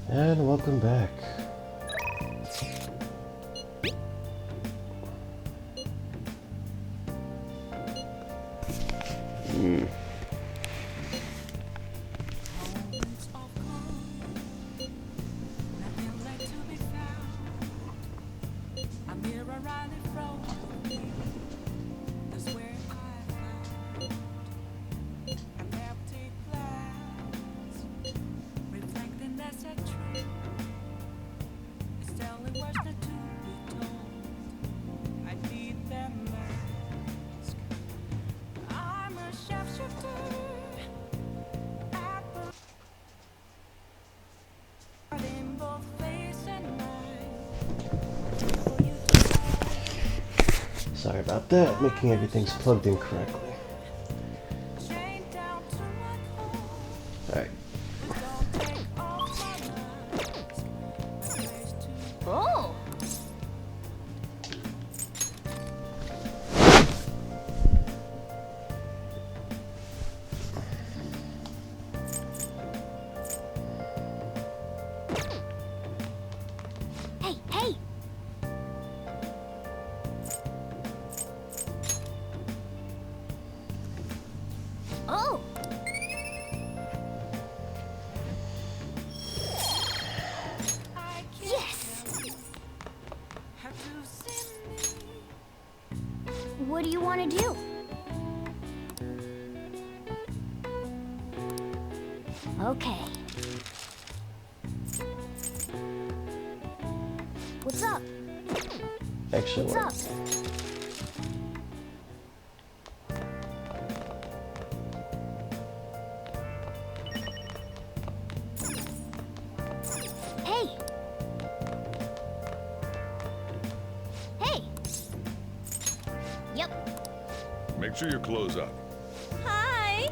And welcome back. Sorry about that, making everything's plugged in correctly. Alright. Oh! Hey, hey! Oh! Yes! What do you want to do? Okay. What's up? Actually, What's up? Hey! Hey! Yep. Make sure you close up. Hi!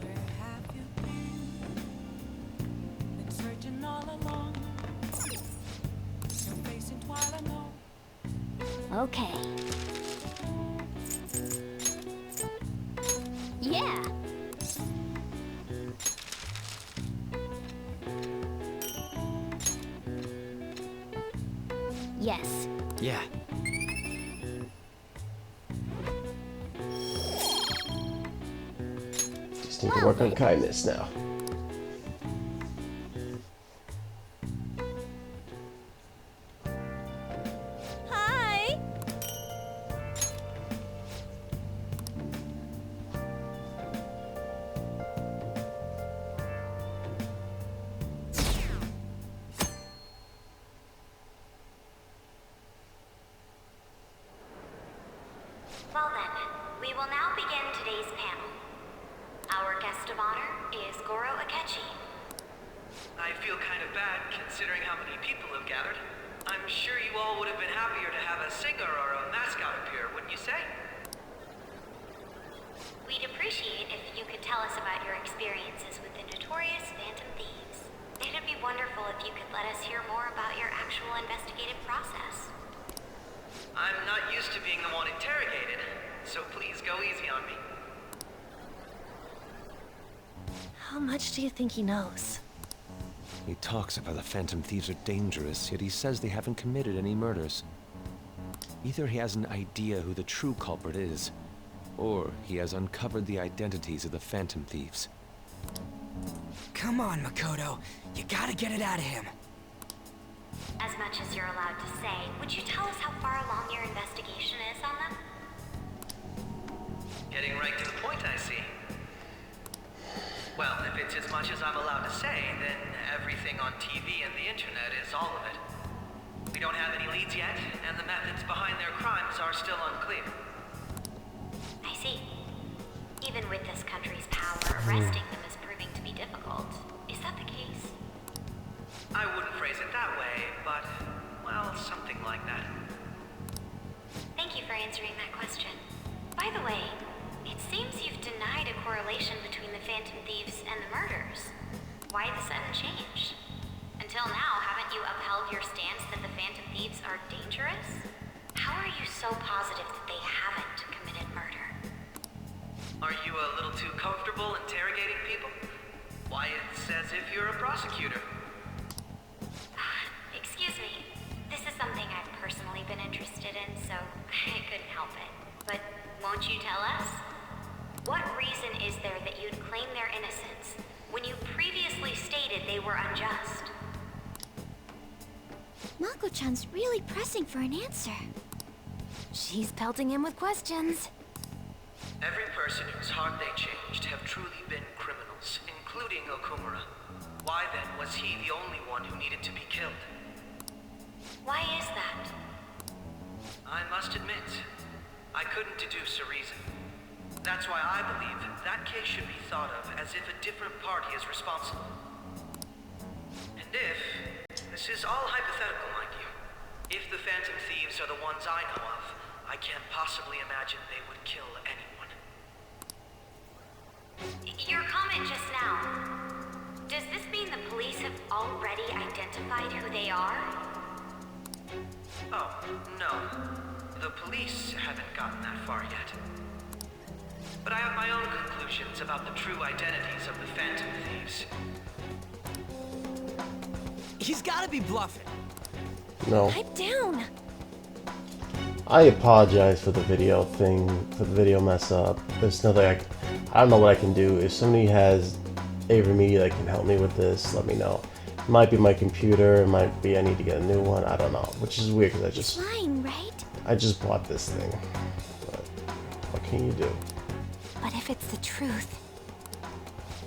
Where have you been searching all along. You're facing twilight, no. Okay. Yeah! Yes. Yeah. just need to work on kindness now. Hi! Well then, we will now begin today's panel. Our guest of honor is Akechi. I feel kind of bad considering how many people have gathered. I'm sure you all would have been happier to have a singer or a mascot appear, wouldn't you say? We'd appreciate if you could tell us about your experiences with the notorious Phantom Thieves. It'd be wonderful if you could let us hear more about your actual investigative process. I'm not used to being the one interrogated, so please go easy on me. How much do you think he knows? He talks about the Phantom Thieves are dangerous, yet he says they haven't committed any murders. Either he has an idea who the true culprit is, or he has uncovered the identities of the Phantom Thieves. Come on, Makoto. You gotta get it out of him. As much as you're allowed to say, would you tell us how far along your investigation is on them? Getting right to the point, I see. Well, if it's as much as I'm allowed to say, then everything on TV and the internet is all of it. We don't have any leads yet, and the methods behind their crimes are still unclear. I see. Even with this country's power, arresting them is proving to be difficult. Is that the case? I wouldn't phrase it that way, but, well, something like that. Thank you for answering that question. By the way, it seems you've denied a correlation between the Phantom Thieves and the murders. Why the sudden change? Until now, haven't you upheld your stance that the Phantom Thieves are dangerous? How are you so positive that they haven't committed murder? Are you a little too comfortable interrogating people? Why, it's as if you're a prosecutor. Excuse me. This is something I've personally been interested in, so I couldn't help it. But won't you tell us? What reason is there that you'd claim their innocence when you previously stated they were unjust? Mako-chan's really pressing for an answer. She's pelting him with questions. Every person whose heart they changed have truly been criminals, including Okumura. Why then was he the only one who needed to be killed? Why is that? I must admit, I couldn't deduce a reason. That's why I believe that case should be thought of as if a different party is responsible. And if, this is all hypothetical, mind you, if the Phantom Thieves are the ones I know of, I can't possibly imagine they would kill anyone. Your comment just now, does this mean the police have already identified who they are? Oh, no. The police haven't gotten that far yet. But I have my own conclusions about the true identities of the Phantom Thieves. He's gotta be bluffing. No. Pipe down. I apologize for the video thing, for the video mess up. There's nothing I don't know what I can do. If somebody has Avery Media that can help me with this, let me know. It might be my computer, it might be I need to get a new one, I don't know. Which is weird because Lying, right? I just bought this thing. But what can you do? But if it's the truth,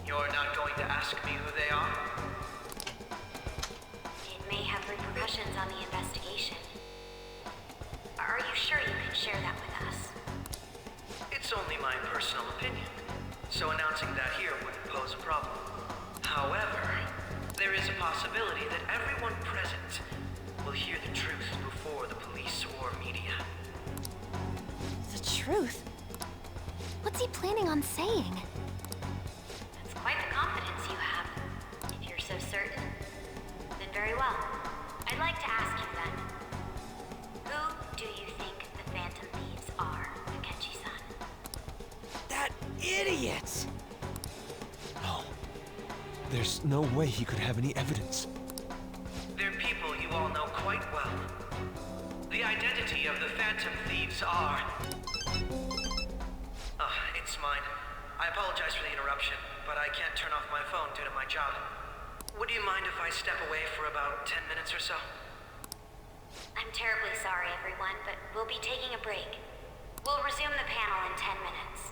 You're not going to ask me who they are? It may have repercussions on the investigation. Are you sure you can share that with us? It's only my personal opinion, so announcing that here wouldn't pose a problem. However, there is a possibility that everyone present will hear the truth before the police or media. the truth. What's he planning on saying? That's quite the confidence you have. If you're so certain, then very well. I'd like to ask you then, who do you think the Phantom Thieves are, Akechi-san? That idiot! No. There's no way he could have any evidence. They're people you all know quite well. The identity of the Phantom Thieves are... it's mine. I apologize for the interruption, but I can't turn off my phone due to my job. Would you mind if I step away for about 10 minutes or so? I'm terribly sorry, everyone, but we'll be taking a break. We'll resume the panel in 10 minutes.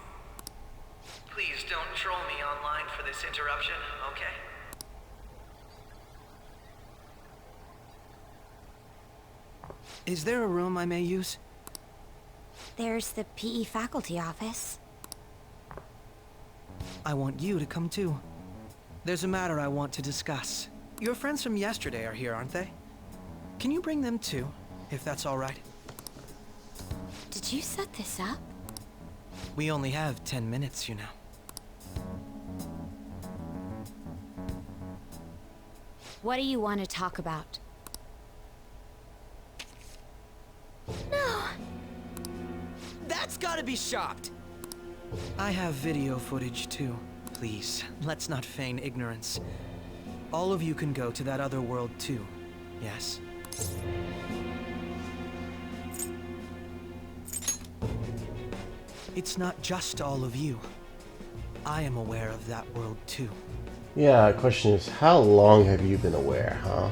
Please don't troll me online for this interruption, okay? Is there a room I may use? There's the PE faculty office. I want you to come too. There's a matter I want to discuss. Your friends from yesterday are here, aren't they? Can you bring them too, if that's all right? Did you set this up? We only have 10 minutes, you know. What do you want to talk about? No. That's gotta be shocked! I have video footage too. Please, let's not feign ignorance. All of you can go to that other world too, yes? It's not just all of you. I am aware of that world too. Yeah, the question is, how long have you been aware, huh?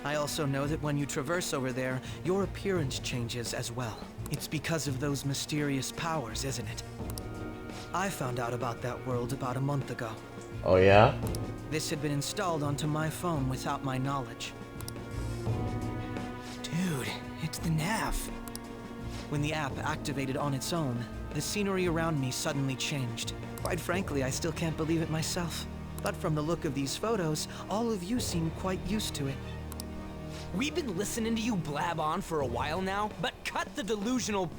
I also know that when you traverse over there, your appearance changes as well. It's because of those mysterious powers, isn't it? I found out about that world about a month ago. Oh yeah? This had been installed onto my phone without my knowledge. Dude, it's the nav. When the app activated on its own, the scenery around me suddenly changed. Quite frankly, I still can't believe it myself. But from the look of these photos, all of you seem quite used to it. We've been listening to you blab on for a while now, but cut the delusional...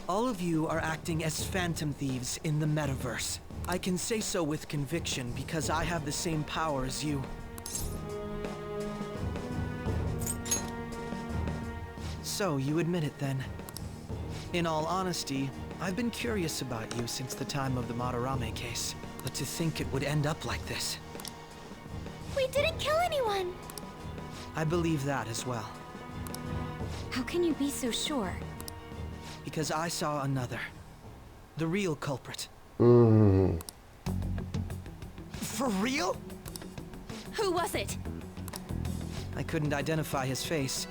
All of you are acting as Phantom Thieves in the metaverse. I can say so with conviction because I have the same power as you. So you admit it then. In all honesty, I've been curious about you since the time of the Madarame case, but to think it would end up like this. We didn't kill anyone! I believe that as well, How can you be so sure? because I saw another. The real culprit. Mm. For real? Who was it? I couldn't identify his face.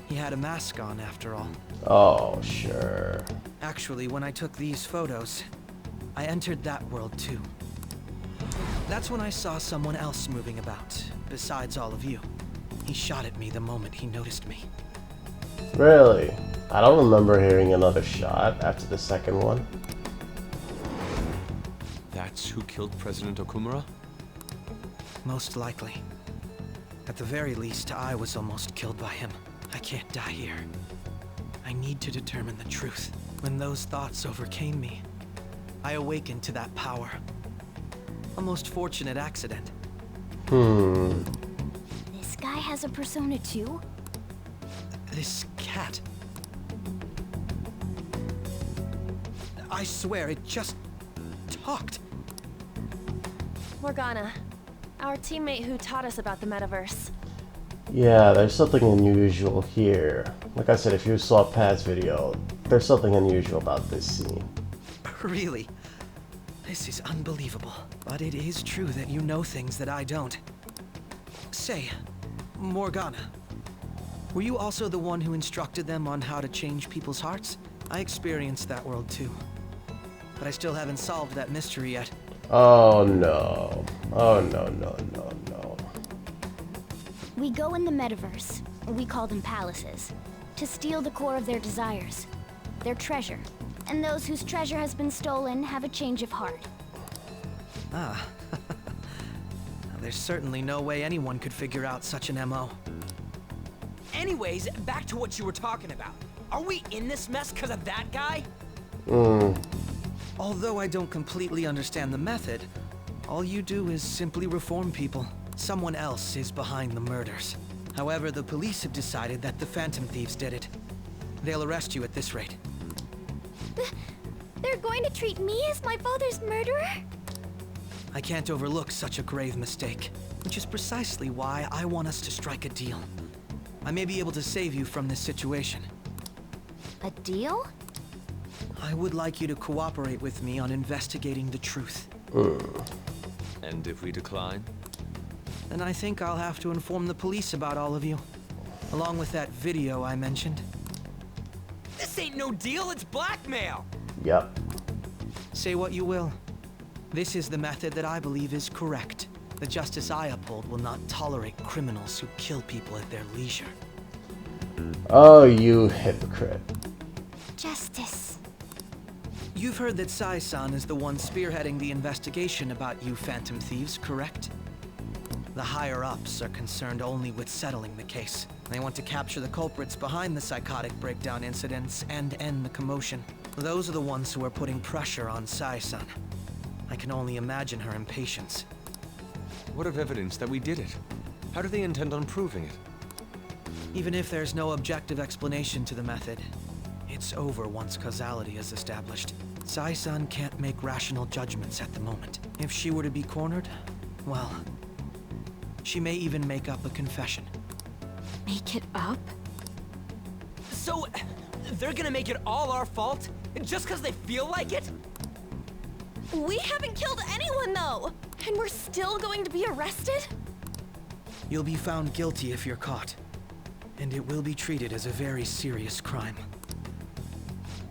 He had a mask on, after all. Oh, sure. Actually, when I took these photos, I entered that world too. That's when I saw someone else moving about, besides all of you. He shot at me the moment he noticed me. Really? I don't remember hearing another shot after the second one. That's who killed President Okumura? Most likely. At the very least, I was almost killed by him. I can't die here. I need to determine the truth. When those thoughts overcame me, I awakened to that power. A most fortunate accident. This guy has a persona too? This cat. I swear, it just talked. Morgana, our teammate who taught us about the metaverse. Yeah, there's something unusual here. Like I said, if you saw Pat's video, there's something unusual about this scene. Really? This is unbelievable. But it is true that you know things that I don't. Say, Morgana, were you also the one who instructed them on how to change people's hearts? I experienced that world too. But I still haven't solved that mystery yet. Oh no. Oh no, no, no, no. We go in the metaverse, we call them palaces, to steal the core of their desires, their treasure. And those whose treasure has been stolen have a change of heart. Ah. There's certainly no way anyone could figure out such an MO. Anyways, back to what you were talking about. Are we in this mess because of that guy? Although I don't completely understand the method, all you do is simply reform people. Someone else is behind the murders. However, the police have decided that the Phantom Thieves did it. They'll arrest you at this rate. They're going to treat me as my father's murderer? I can't overlook such a grave mistake, which is precisely why I want us to strike a deal. I may be able to save you from this situation. A deal? I would like you to cooperate with me on investigating the truth. And if we decline? Then I think I'll have to inform the police about all of you, along with that video I mentioned. This ain't no deal, it's blackmail! Yep. Say what you will. This is the method that I believe is correct. The justice I uphold will not tolerate criminals who kill people at their leisure. Oh, you hypocrite. Justice. You've heard that Sai-san is the one spearheading the investigation about you Phantom Thieves, correct? The higher-ups are concerned only with settling the case. They want to capture the culprits behind the psychotic breakdown incidents and end the commotion. Those are the ones who are putting pressure on Sai-san. I can only imagine her impatience. What of evidence that we did it? How do they intend on proving it? Even if there's no objective explanation to the method, it's over once causality is established. Sai-san can't make rational judgments at the moment. If she were to be cornered, well, she may even make up a confession. Make it up? So, they're gonna make it all our fault? Just because they feel like it? We haven't killed anyone though! And we're still going to be arrested? You'll be found guilty if you're caught, and it will be treated as a very serious crime.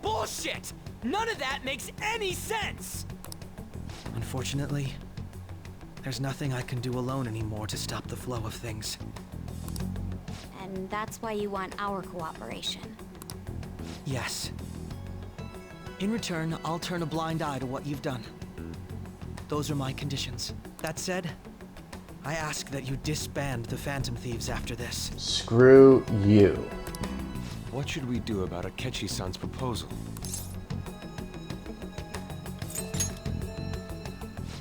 Bullshit! None of that makes any sense! Unfortunately, there's nothing I can do alone anymore to stop the flow of things. And that's why you want our cooperation. Yes. In return, I'll turn a blind eye to what you've done. Those are my conditions. That said, I ask that you disband the Phantom Thieves after this. Screw you. What should we do about Akechi-san's proposal?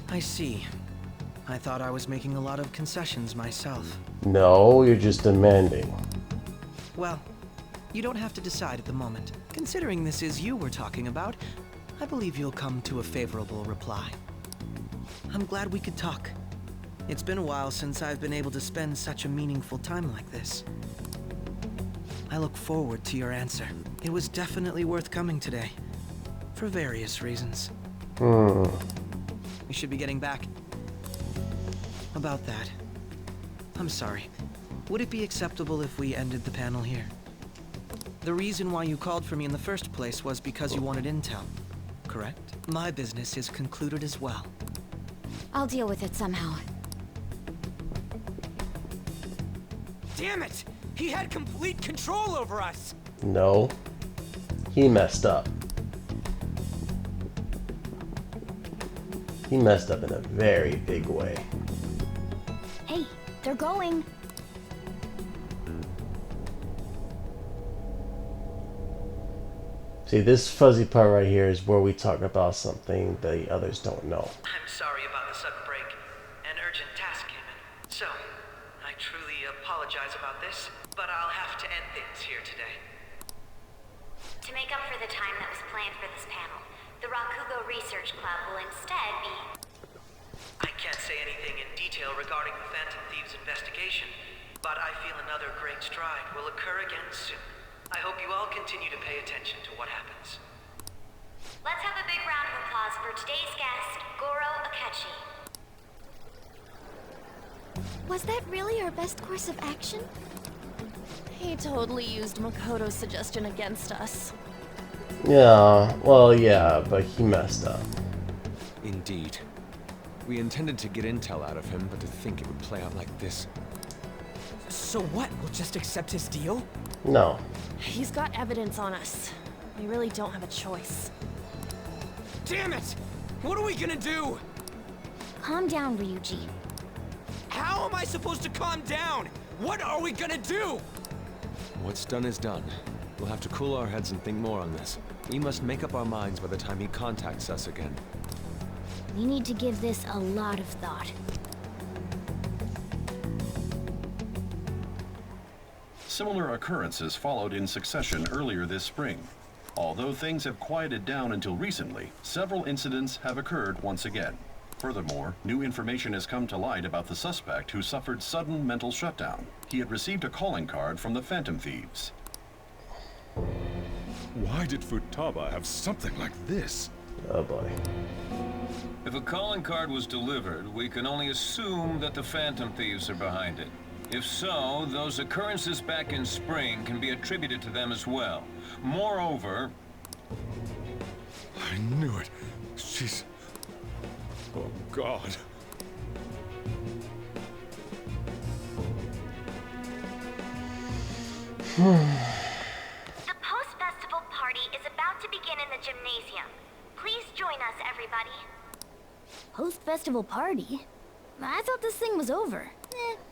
I see. I thought I was making a lot of concessions myself. No, you're just demanding. Well, you don't have to decide at the moment. Considering this is you we're talking about, I believe you'll come to a favorable reply. I'm glad we could talk. It's been a while since I've been able to spend such a meaningful time like this. I look forward to your answer. It was definitely worth coming today, for various reasons. We should be getting back. About that, I'm sorry. Would it be acceptable if we ended the panel here? The reason why you called for me in the first place was because you wanted intel, correct? My business is concluded as well. I'll deal with it somehow. Damn it! He had complete control over us! No. He messed up. He messed up in a very big way. Hey, they're going. See, this fuzzy part right here is where we talk about something the others don't know. I'm sorry about the sudden break. An urgent task came in. So, I truly apologize about this, but I'll have to end things here today. To make up for the time that was planned for this panel, the Rakugo Research Club will instead be... I can't say anything in detail regarding the Phantom Thieves investigation, but I feel another great stride will occur again soon. I hope you all continue to pay attention to what happens. Let's have a big round of applause for today's guest, Goro Akechi. Was that really our best course of action? He totally used Makoto's suggestion against us. Yeah, well, yeah, but he messed up. Indeed. We intended to get intel out of him, but to think it would play out like this. So what? We'll just accept his deal? No. He's got evidence on us. We really don't have a choice. Damn it! What are we gonna do? Calm down, Ryuji. How am I supposed to calm down? What are we gonna do? What's done is done. We'll have to cool our heads and think more on this. We must make up our minds by the time he contacts us again. We need to give this a lot of thought. Similar occurrences followed in succession earlier this spring. Although things have quieted down until recently, several incidents have occurred once again. Furthermore, new information has come to light about the suspect who suffered sudden mental shutdown. He had received a calling card from the Phantom Thieves. Why did Futaba have something like this? Oh boy. If a calling card was delivered, we can only assume that the Phantom Thieves are behind it. If so, those occurrences back in spring can be attributed to them as well. Moreover... I knew it. She's... Oh, God. The post-festival party is about to begin in the gymnasium. Please join us, everybody. Post-festival party? I thought this thing was over.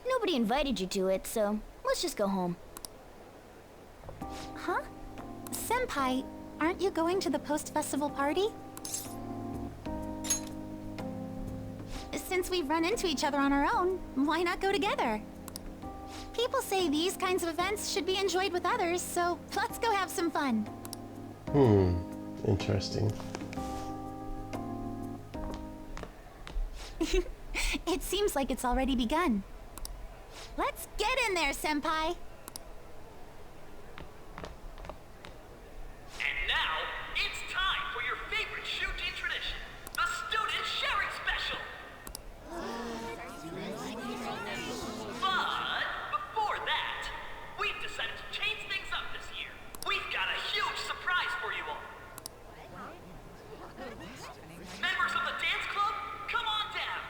Nobody invited you to it, so let's just go home. Huh? Senpai, aren't you going to the post-festival party? Since we've run into each other on our own, why not go together? People say these kinds of events should be enjoyed with others, so let's go have some fun. Interesting. It seems like it's already begun. Let's get in there, Senpai! And now, it's time for your favorite shooting tradition, the Student Sharing Special! But before that, we've decided to change things up this year. We've got a huge surprise for you all. Members of the dance club, come on down!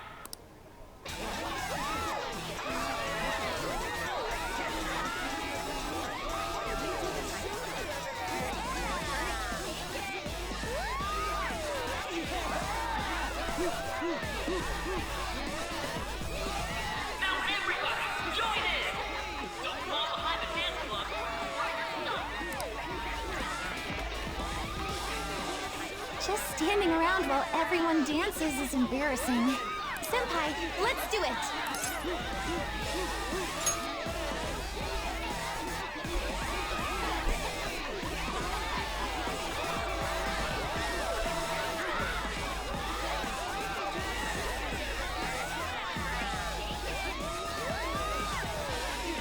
Now everybody, join in! Don't fall behind the dance club or you're stuck! Just standing around while everyone dances is embarrassing. Senpai, let's do it!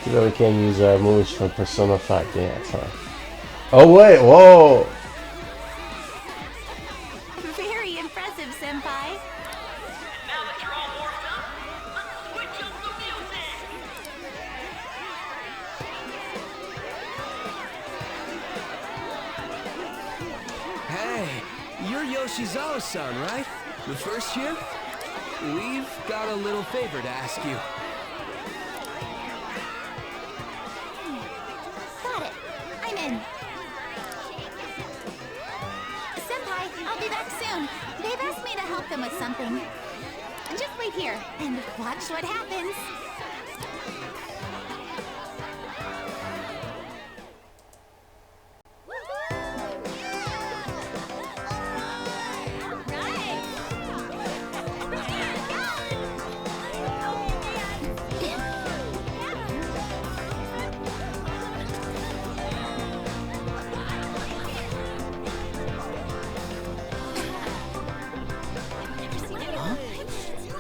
Too bad we can't use moves from Persona 5 dance, huh? Oh wait, whoa! Very impressive, Senpai. Now that you're all warmed up, let's switch up the music! Hey, you're Yoshizawa-san, right? The first year? We've got a little favor to ask you. Got it. I'm in. Senpai, I'll be back soon. They've asked me to help them with something. Just wait here and watch what happens.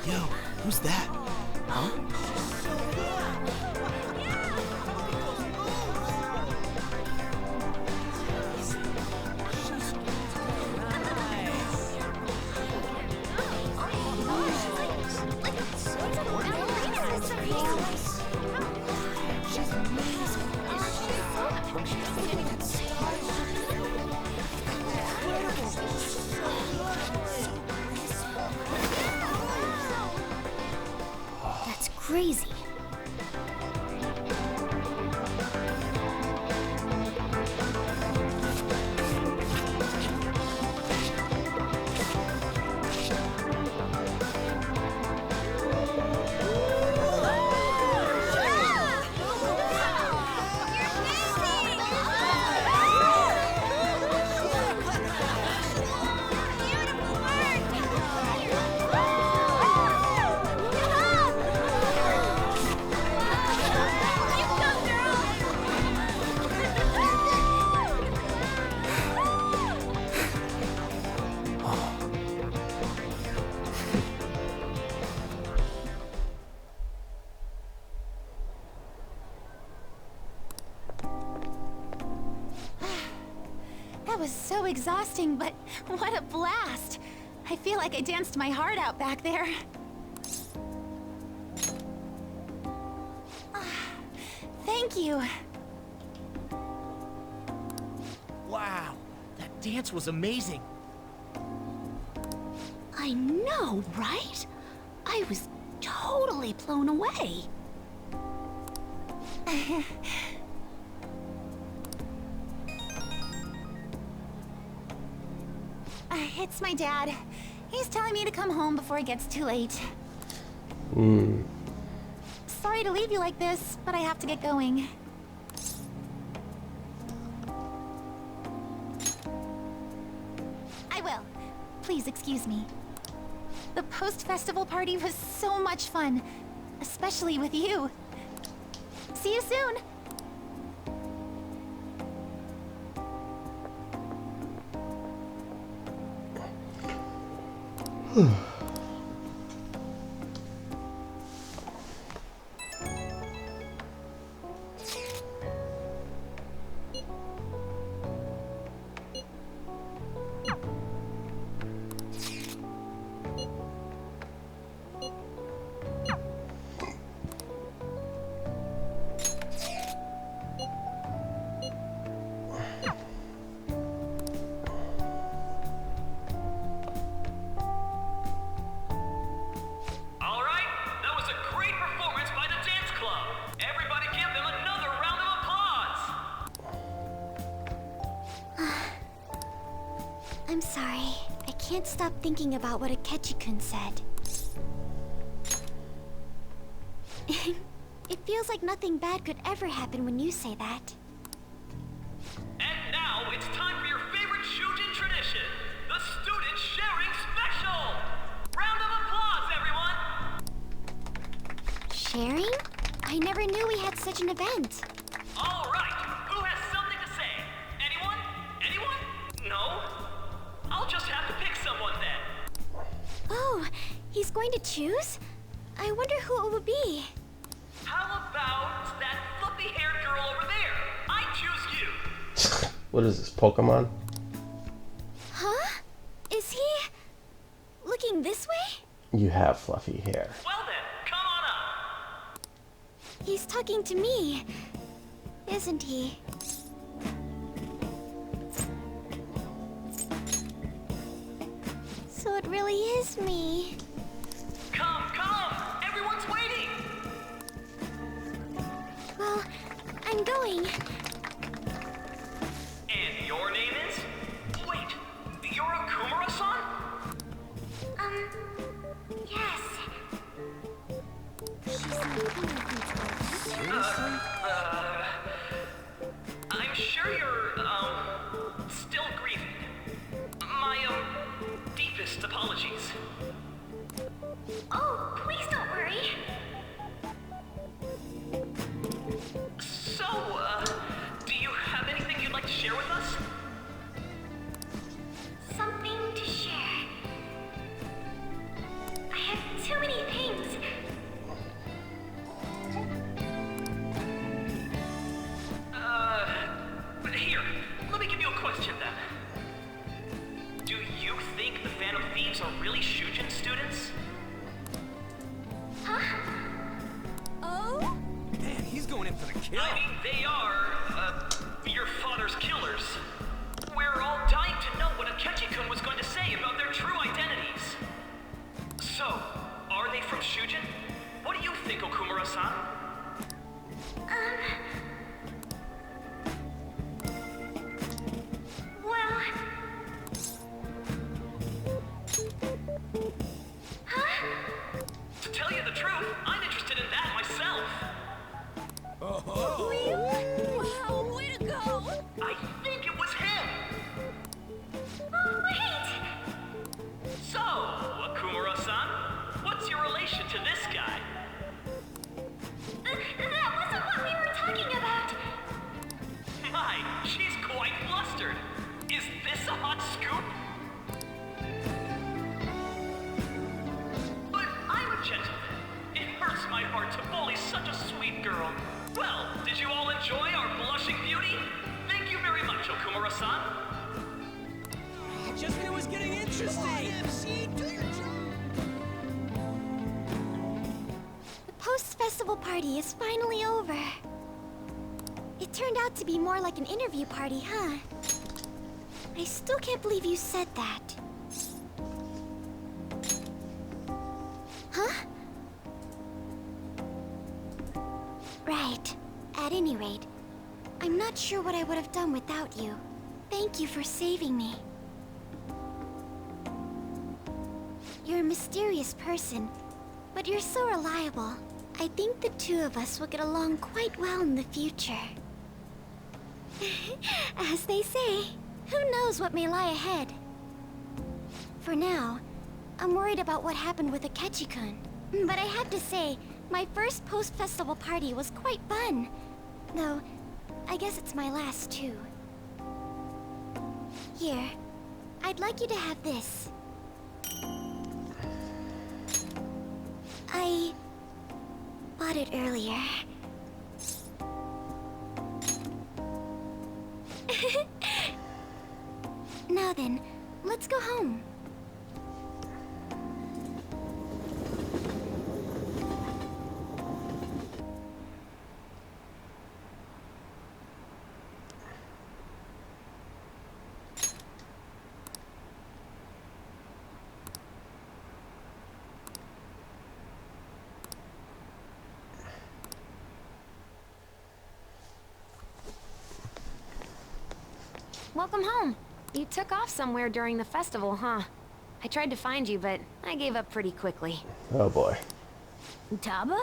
Yo, who's that? Huh? That's crazy. That was so exhausting, but what a blast! I feel like I danced my heart out back there. Thank you. Wow, that dance was amazing. I know, right? I was totally blown away. It's my dad. He's telling me to come home before it gets too late. Sorry to leave you like this, but I have to get going. I will. Please excuse me. The post-festival party was so much fun, especially with you. See you soon! I'm sorry. I can't stop thinking about what Akechi-kun said. It feels like nothing bad could ever happen when you say that. And now it's time for your favorite Shujin tradition, the Student Sharing Special! Round of applause, everyone! Sharing? I never knew we had such an event. All right, who has something to say? Anyone? Anyone? No? I'll just have to pick someone then. Oh, going to choose? I wonder who it would be. How about that What is this, Pokemon? Huh? Is he looking this way? You have fluffy hair. Well then, come on up. He's talking to me, isn't he? So it really is me. Come, everyone's waiting. Well, I'm going. And your name is? Wait, you're Akumura-san? Yes. I'm sure you're, still grieving. My, deepest apologies. Oh, please don't worry. So, do you have anything you'd like to share with us? Something to share. I have too many things. Here, let me give you a question then. Do you think the Phantom Thieves are really Shujin students? Huh? Oh? Man, he's going in for the kill. I mean, they are, your father's killers. We're all dying to know what Akechi-kun was going to say about their true identities. So, are they from Shujin? What do you think, Okumura-san? Well... Huh? To tell you the truth, I'm interested in that myself. Wow, way to go! I think it was him. Oh, wait! So, Akumura-san, what's your relation to this guy? That wasn't what we were talking about. My, she's quite flustered. Is this a hot scoop? But I'm a gentleman. It hurts my heart to bully such a sweet girl. Well, did you all enjoy our blushing beauty? Thank you very much, Okumura-san. Just when it was getting interesting. The post-festival party is finally over. It turned out to be more like an interview party, huh? I still can't believe you said that. Huh? Right. At any rate, I'm not sure what I would have done without you. Thank you for saving me. You're a mysterious person, but you're so reliable. I think the two of us will get along quite well in the future. As they say, who knows what may lie ahead? For now, I'm worried about what happened with Akechi-kun. But I have to say, my first post-festival party was quite fun. Though, I guess it's my last too. Here, I'd like you to have this. I bought it earlier. Now then, let's go home. Welcome home. You took off somewhere during the festival, huh? I tried to find you, but I gave up pretty quickly. Oh boy. Taba?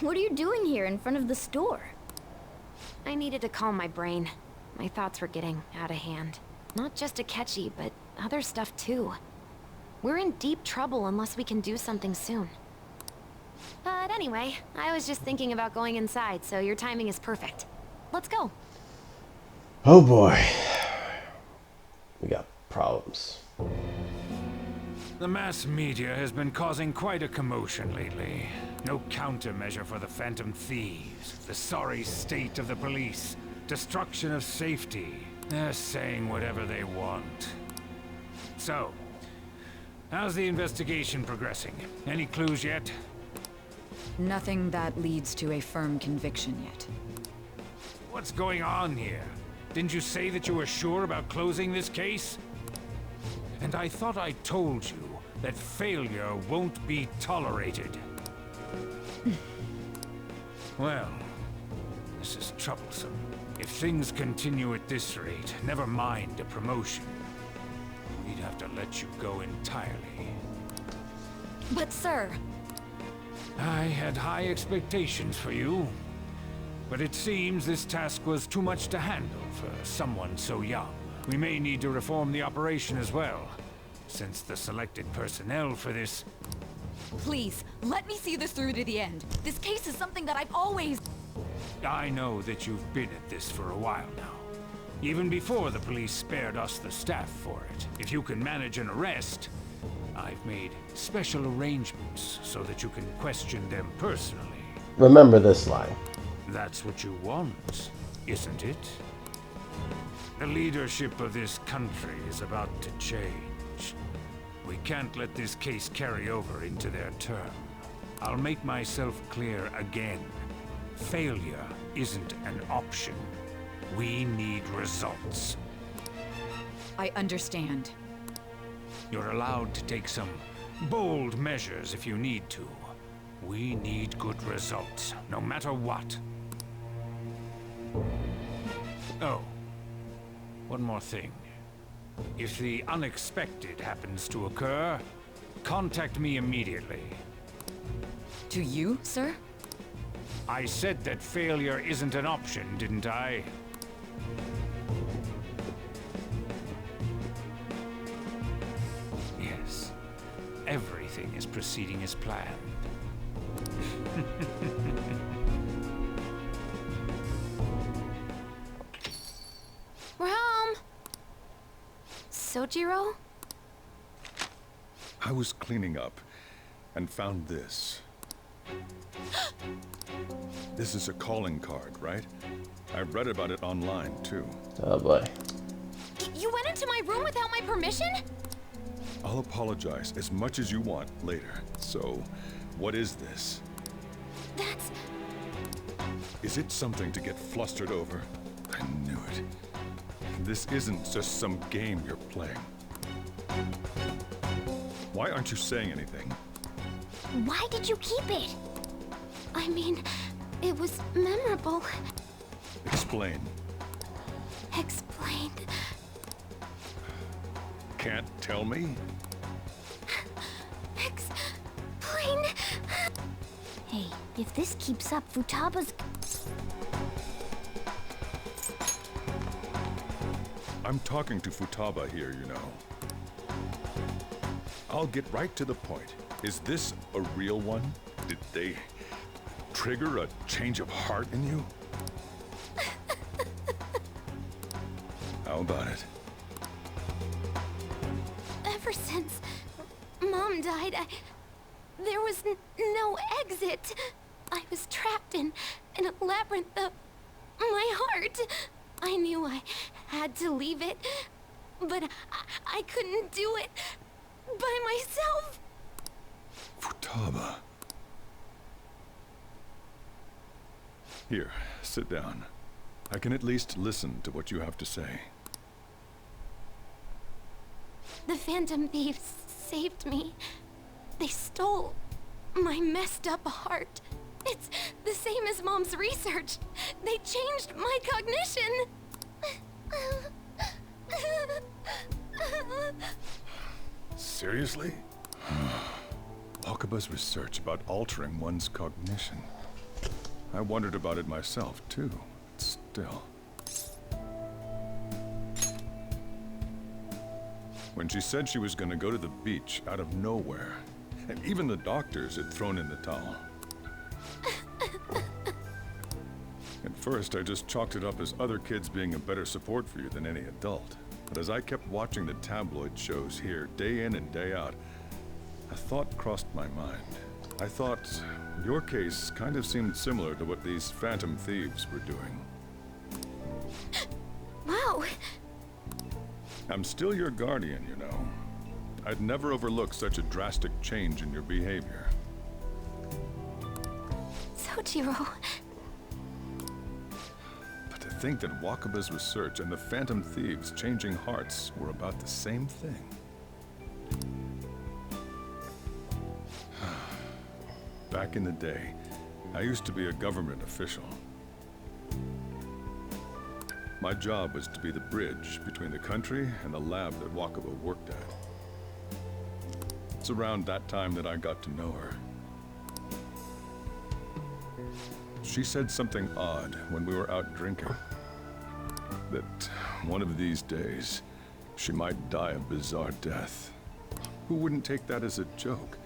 What are you doing here in front of the store? I needed to calm my brain. My thoughts were getting out of hand. Not just Akechi, but other stuff too. We're in deep trouble unless we can do something soon. But anyway, I was just thinking about going inside, so your timing is perfect. Let's go. Oh boy. We got problems. The mass media has been causing quite a commotion lately. No countermeasure for the Phantom Thieves, the sorry state of the police, destruction of safety. They're saying whatever they want. So, how's the investigation progressing? Any clues yet? Nothing that leads to a firm conviction yet. What's going on here? Didn't you say that you were sure about closing this case? And I thought I told you that failure won't be tolerated. Well, this is troublesome. If things continue at this rate, never mind a promotion. We'd have to let you go entirely. But sir... I had high expectations for you. But it seems this task was too much to handle for someone so young. We may need to reform the operation as well, since the selected personnel for this... Please, let me see this through to the end. This case is something that I've always... I know that you've been at this for a while now. Even before the police spared us the staff for it. If you can manage an arrest, I've made special arrangements so that you can question them personally. Remember this line. That's what you want, isn't it? The leadership of this country is about to change. We can't let this case carry over into their term. I'll make myself clear again. Failure isn't an option. We need results. I understand. You're allowed to take some bold measures if you need to. We need good results, no matter what. Oh, one more thing. If the unexpected happens to occur, contact me immediately. To you, sir? I said that failure isn't an option, didn't I? Yes. Everything is proceeding as planned. We're home! Sojiro? I was cleaning up and found this. This is a calling card, right? I read about it online, too. Oh boy. You went into my room without my permission? I'll apologize as much as you want later. So, what is this? That's... Is it something to get flustered over? I knew it. This isn't just some game you're playing. Why aren't you saying anything? Why did you keep it? I mean, it was memorable. Explain. Explain. Can't tell me? Explain. Hey, if this keeps up, Futaba's... I'm talking to Futaba here, you know. I'll get right to the point. Is this a real one? Did they trigger a change of heart in you? How about it? Ever since Mom died, there was no exit. I was trapped in a labyrinth of my heart. I knew I had to leave it, but I couldn't do it by myself. Futaba. Here, sit down. I can at least listen to what you have to say. The Phantom Thieves saved me. They stole my messed up heart. It's the same as Mom's research. They changed my cognition. Seriously? Wakaba's research about altering one's cognition. I wondered about it myself, too. Still. When she said she was going to go to the beach out of nowhere, and even the doctors had thrown in the towel. At first, I just chalked it up as other kids being a better support for you than any adult. But as I kept watching the tabloid shows here, day in and day out, a thought crossed my mind. I thought your case kind of seemed similar to what these Phantom Thieves were doing. Wow, I'm still your guardian, you know. I'd never overlook such a drastic change in your behavior. Sojiro. But to think that Wakaba's research and the Phantom Thieves changing hearts were about the same thing. Back in the day, I used to be a government official. My job was to be the bridge between the country and the lab that Wakaba worked at. It's around that time that I got to know her. She said something odd when we were out drinking. That one of these days, she might die a bizarre death. Who wouldn't take that as a joke?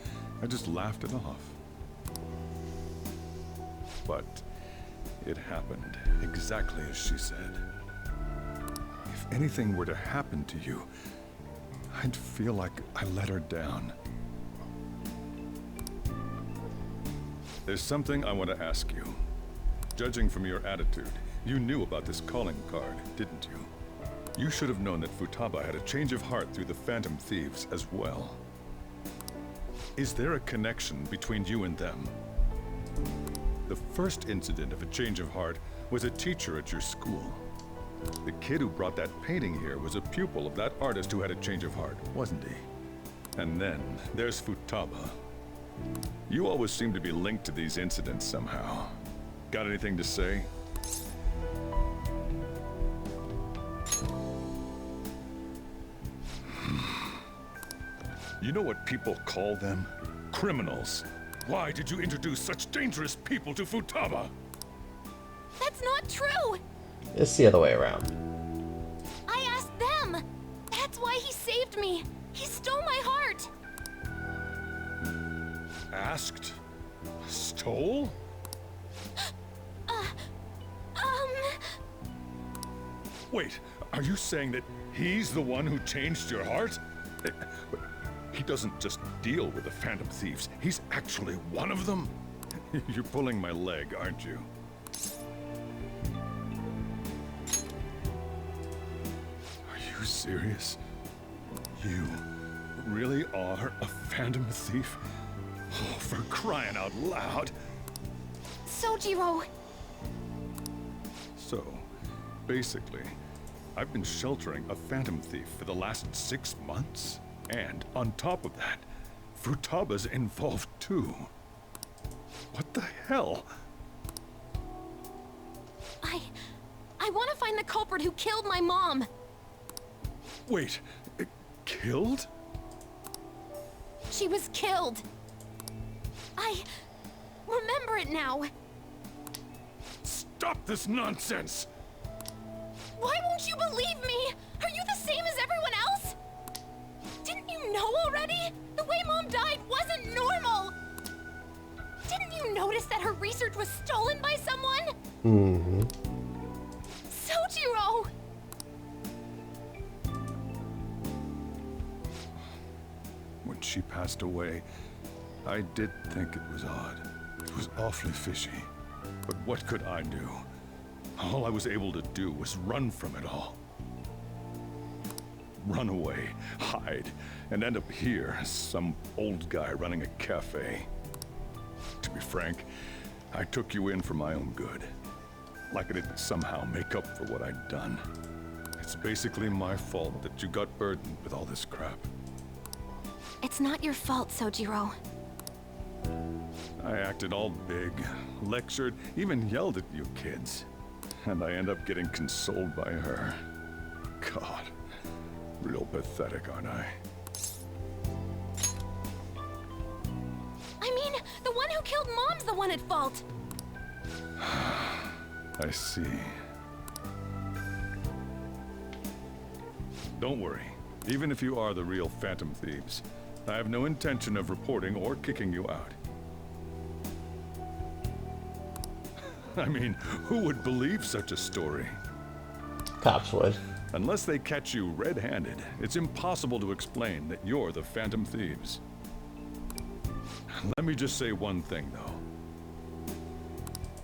I just laughed it off. But it happened exactly as she said. If anything were to happen to you, I'd feel like I let her down. There's something I want to ask you. Judging from your attitude, you knew about this calling card, didn't you? You should have known that Futaba had a change of heart through the Phantom Thieves as well. Is there a connection between you and them? The first incident of a change of heart was a teacher at your school. The kid who brought that painting here was a pupil of that artist who had a change of heart, wasn't he? And then there's Futaba. You always seem to be linked to these incidents somehow. Got anything to say? You know what people call them? Criminals. Why did you introduce such dangerous people to Futaba? That's not true! It's the other way around. I asked them! That's why he saved me! He stole my heart! Asked? Stole? Wait, are you saying that he's the one who changed your heart? He doesn't just deal with the Phantom Thieves. He's actually one of them? You're pulling my leg, aren't you? Are you serious? You really are a Phantom Thief? Oh, for crying out loud! Sojiro! So, basically, I've been sheltering a Phantom Thief for the last 6 months? And on top of that, Futaba's involved too. What the hell? I want to find the culprit who killed my mom. Wait, killed? She was killed. I remember it now. Stop this nonsense! Why won't you believe me? Are you the same as everyone else? Didn't you know already? The way Mom died wasn't normal! Didn't you notice that her research was stolen by someone? Mm-hmm. Sojiro! When she passed away, I did think it was odd. It was awfully fishy. But what could I do? All I was able to do was run from it all. Run away, hide, and end up here as some old guy running a cafe. To be frank, I took you in for my own good. Like I didn't somehow make up for what I'd done. It's basically my fault that you got burdened with all this crap. It's not your fault, Sojiro. I acted all big, lectured, even yelled at you kids. And I end up getting consoled by her. God, real pathetic, aren't I? I mean, the one who killed Mom's the one at fault. I see. Don't worry. Even if you are the real Phantom Thieves, I have no intention of reporting or kicking you out. I mean, who would believe such a story? Cops would. Unless they catch you red-handed, it's impossible to explain that you're the Phantom Thieves. Let me just say one thing, though.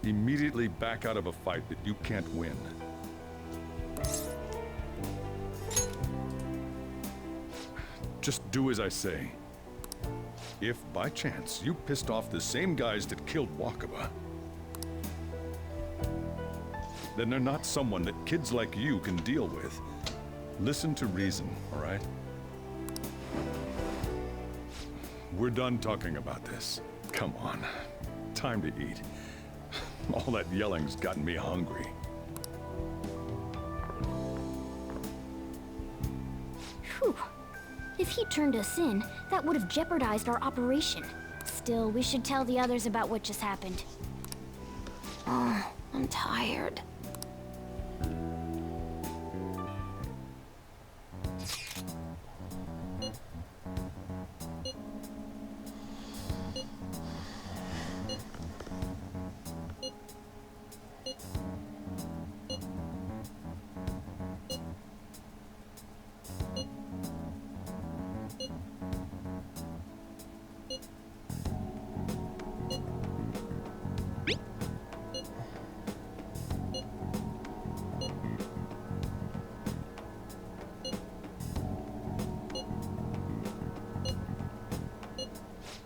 Immediately back out of a fight that you can't win. Just do as I say. If, by chance, you pissed off the same guys that killed Wakaba, then they're not someone that kids like you can deal with. Listen to reason, all right? We're done talking about this. Come on. Time to eat. All that yelling's gotten me hungry. Whew. If he turned us in, that would have jeopardized our operation. Still, we should tell the others about what just happened. Oh, I'm tired.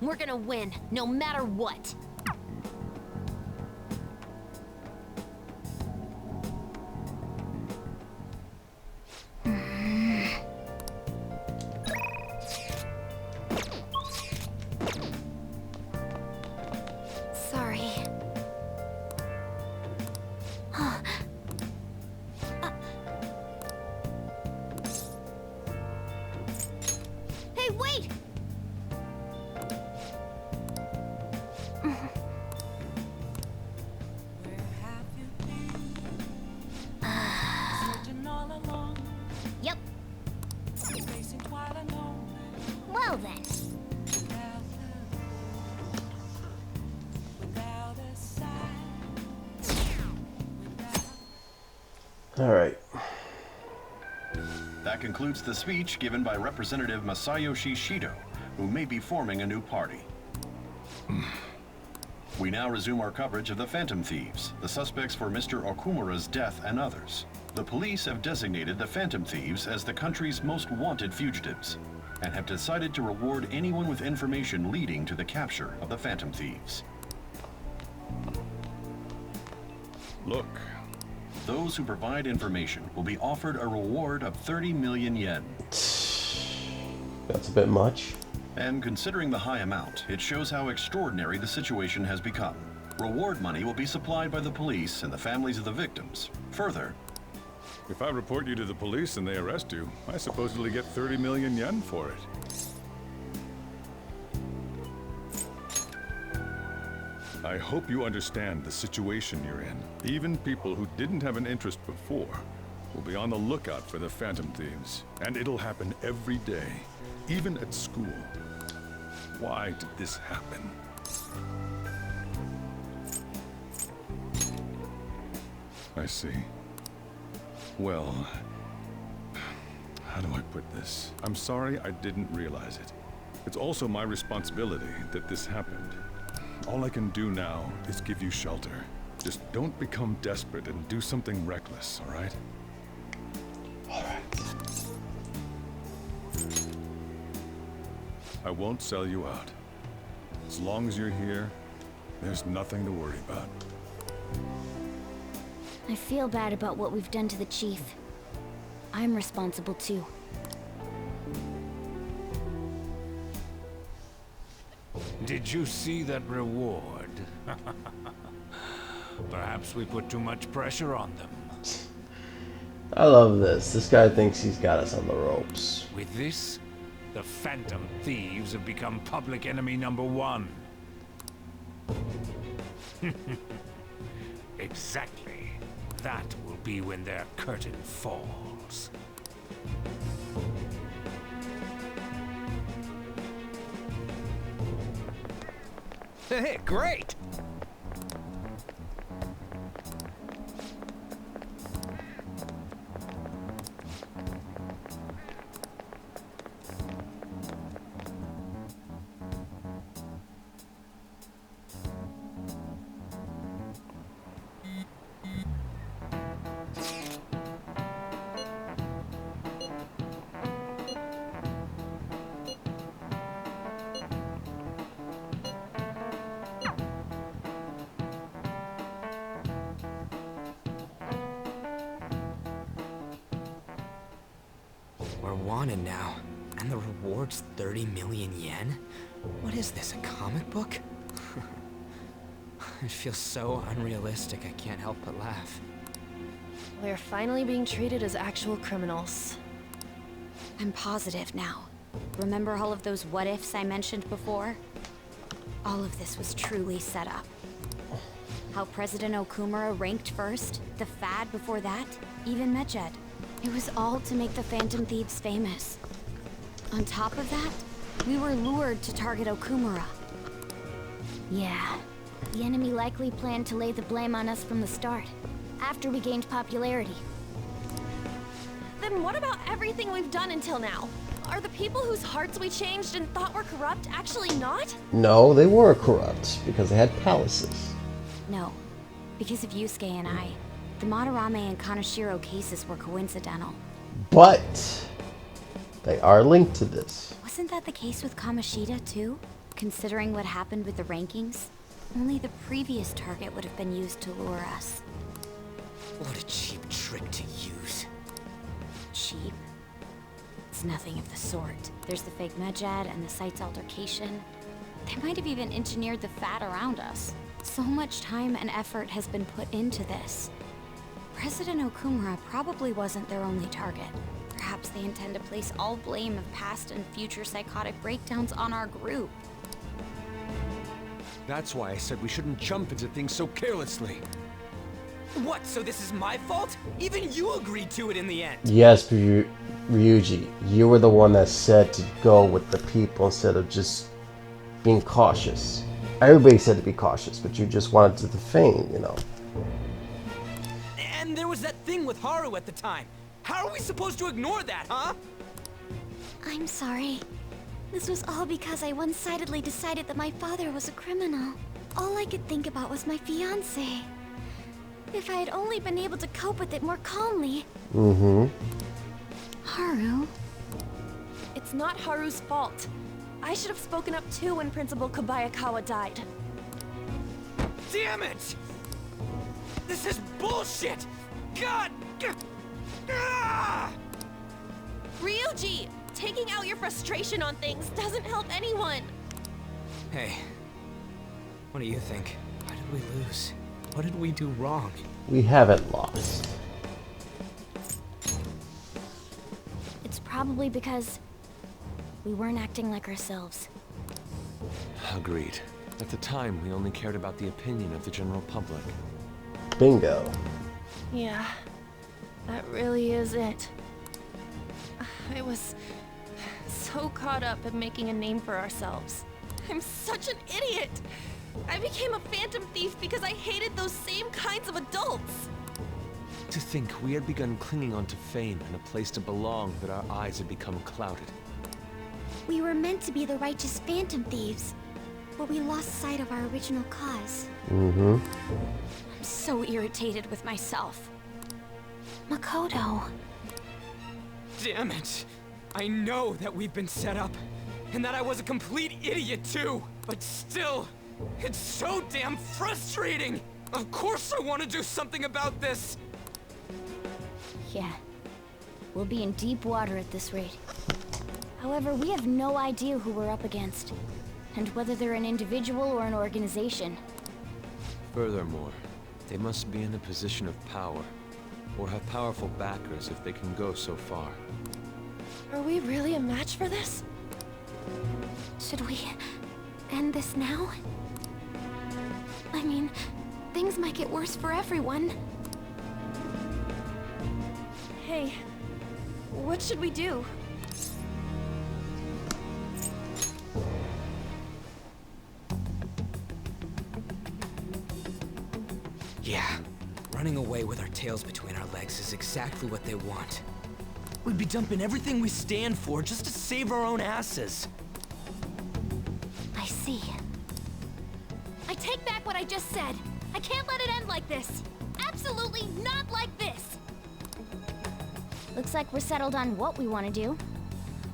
We're gonna win, no matter what. Sorry. Hey, wait! Searching all along, Yep. facing twilight alone. Well then. Without a sign. Alright. That concludes the speech given by Representative Masayoshi Shido, who may be forming a new party. We now resume our coverage of the Phantom Thieves, the suspects for Mr. Okumura's death and others. The police have designated the Phantom Thieves as the country's most wanted fugitives, and have decided to reward anyone with information leading to the capture of the Phantom Thieves. Look. Those who provide information will be offered a reward of 30 million yen. That's a bit much. And considering the high amount, it shows how extraordinary the situation has become. Reward money will be supplied by the police and the families of the victims. Further, If I report you to the police and they arrest you, I supposedly get 30 million yen for it. I hope you understand the situation you're in. Even people who didn't have an interest before will be on the lookout for the Phantom Thieves. And it'll happen every day, even at school. Why did this happen? I see. Well, how do I put this? I'm sorry I didn't realize it. It's also my responsibility that this happened. All I can do now is give you shelter. Just don't become desperate and do something reckless, all right? All right. I won't sell you out. As long as you're here, there's nothing to worry about. I feel bad about what we've done to the chief. I'm responsible too. Did you see that reward? Perhaps we put too much pressure on them. I love this. This guy thinks he's got us on the ropes. With this, the Phantom Thieves have become public enemy #1. Exactly. That will be when their curtain falls. Hey, great! We're wanted now, and the reward's 30 million yen? What is this, a comic book? It feels so unrealistic I can't help but laugh. We're finally being treated as actual criminals. I'm positive now. Remember all of those what-ifs I mentioned before? All of this was truly set up. How President Okumura ranked first, the Fad before that, even Medjed. It was all to make the Phantom Thieves famous. On top of that, we were lured to target Okumura. Yeah, the enemy likely planned to lay the blame on us from the start, after we gained popularity. Then what about everything we've done until now? Are the people whose hearts we changed and thought were corrupt actually not? No, they were corrupt because they had palaces. No, because of Yusuke and I, the Madarame and Kaneshiro cases were coincidental. But they are linked to this. Wasn't that the case with Kamoshida too? Considering what happened with the rankings, only the previous target would have been used to lure us. What a cheap trick to use. Cheap? It's nothing of the sort. There's the fake Medjed and the site's altercation. They might have even engineered the Fat around us. So much time and effort has been put into this. President Okumura probably wasn't their only target. Perhaps they intend to place all blame of past and future psychotic breakdowns on our group. That's why I said we shouldn't jump into things so carelessly. What, so this is my fault? Even you agreed to it in the end. Yes, Ryuji, you were the one that said to go with the people instead of just being cautious. Everybody said to be cautious, but you just wanted to feign, you know. And there was that thing with Haru at the time. How are we supposed to ignore that, huh? I'm sorry. This was all because I one-sidedly decided that my father was a criminal. All I could think about was my fiancé. If I had only been able to cope with it more calmly. Haru? It's not Haru's fault. I should have spoken up too when Principal Kobayakawa died. Damn it! This is bullshit! God! Ryuji! Taking out your frustration on things doesn't help anyone. Hey, what do you think? Why did we lose? What did we do wrong? We haven't lost. It's probably because we weren't acting like ourselves. Agreed. At the time, we only cared about the opinion of the general public. Bingo. Yeah, that really is it. I was so caught up in making a name for ourselves. I'm such an idiot! I became a phantom thief because I hated those same kinds of adults! To think we had begun clinging onto fame and a place to belong, that our eyes had become clouded. We were meant to be the righteous phantom thieves, but we lost sight of our original cause. I'm so irritated with myself. Makoto. Damn it! I know that we've been set up, and that I was a complete idiot too, but still, it's so damn frustrating! Of course I want to do something about this! Yeah. We'll be in deep water at this rate. However, we have no idea who we're up against, and whether they're an individual or an organization. Furthermore, they must be in a position of power, or have powerful backers if they can go so far. Are we really a match for this? Should we end this now? I mean, things might get worse for everyone. Hey, what should we do? Yeah, running away with our tails between our legs is exactly what they want. We'd be dumping everything we stand for just to save our own asses. I see. I take back what I just said. I can't let it end like this. Absolutely not like this. Looks like we're settled on what we want to do.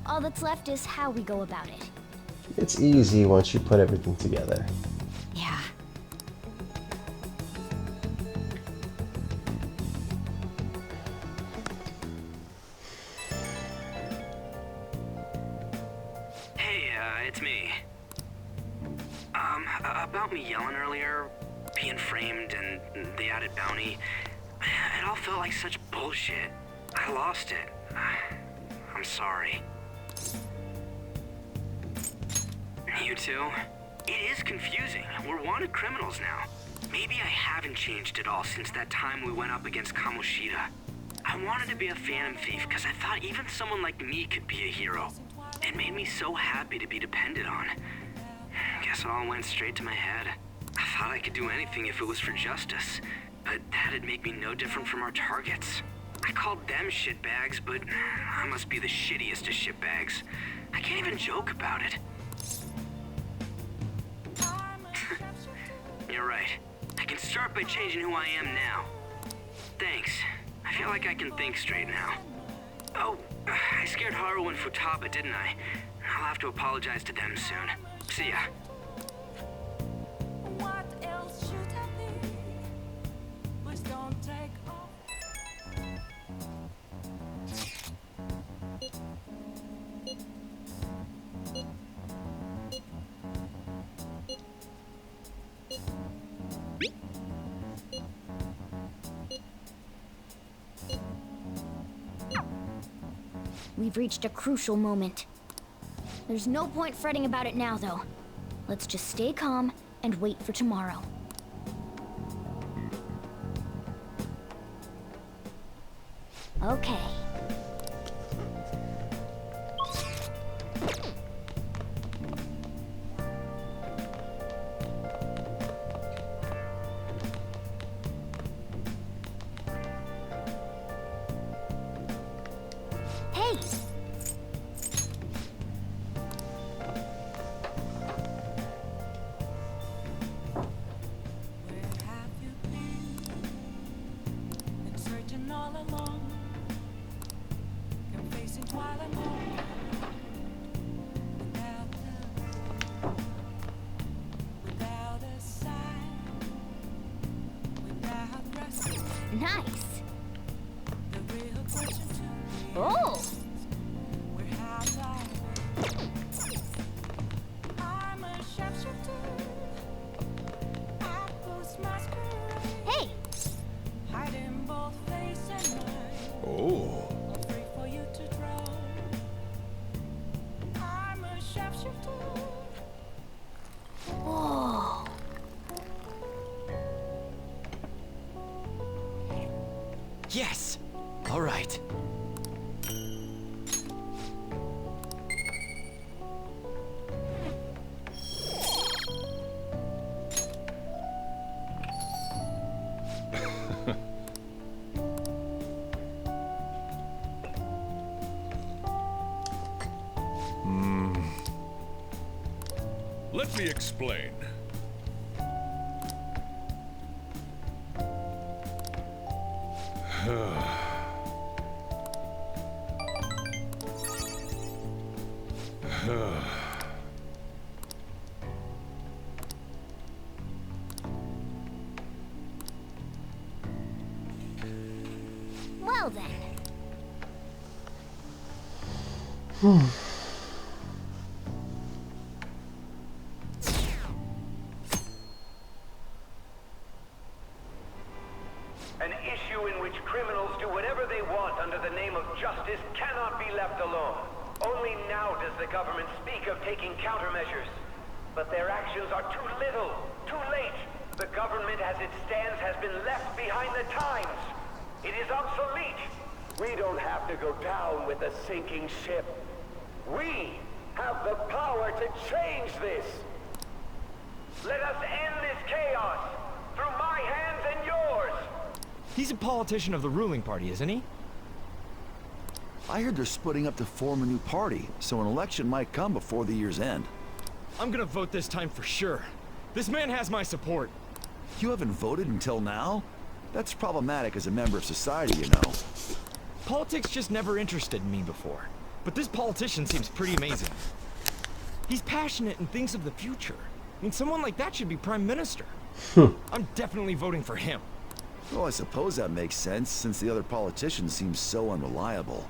All that's left is how we go about it. It's easy once you put everything together. Yeah. it's me. About me yelling earlier, being framed, and the added bounty, it all felt like such bullshit. I lost it. I'm sorry. You too? It is confusing. We're wanted criminals now. Maybe I haven't changed at all since that time we went up against Kamoshida. I wanted to be a phantom thief because I thought even someone like me could be a hero. It made me so happy to be depended on. Guess it all went straight to my head. I thought I could do anything if it was for justice, but that'd make me no different from our targets. I called them shitbags, but I must be the shittiest of shitbags. I can't even joke about it. You're right. I can start by changing who I am now. Thanks. I feel like I can think straight now. Oh, I scared Haru and Futaba, didn't I? I'll have to apologize to them soon. See ya. What else should I be? Please don't take off. We've reached a crucial moment. There's no point fretting about it now, though. Let's just stay calm and wait for tomorrow. Okay. Hey! Searching all along, confessing while I'm on, without a sign, without rest. Nice! The real question to me Oh! is, where have I been? I'm a sharpshooter. I post masquerade. Hey! Hiding both face and mind. Oh. I'm free for you to draw. I'm a sharpshooter. Whoa! Yes! All right. Let me explain. Well then. An issue in which criminals do whatever they want under the name of justice cannot be left alone. Only now does the government speak of taking countermeasures. But their actions are too little, too late. The government as it stands has been left behind the times. It is obsolete. We don't have to go down with the sinking ship. We have the power to change this. Let us end this chaos through my hands and yours. He's a politician of the ruling party, isn't he? I heard they're splitting up to form a new party, so an election might come before the year's end. I'm gonna vote this time for sure. This man has my support. You haven't voted until now? That's problematic as a member of society, you know. Politics just never interested me before. But this politician seems pretty amazing. He's passionate and thinks of the future. I mean, someone like that should be prime minister. I'm definitely voting for him. Well, I suppose that makes sense, since the other politicians seem so unreliable.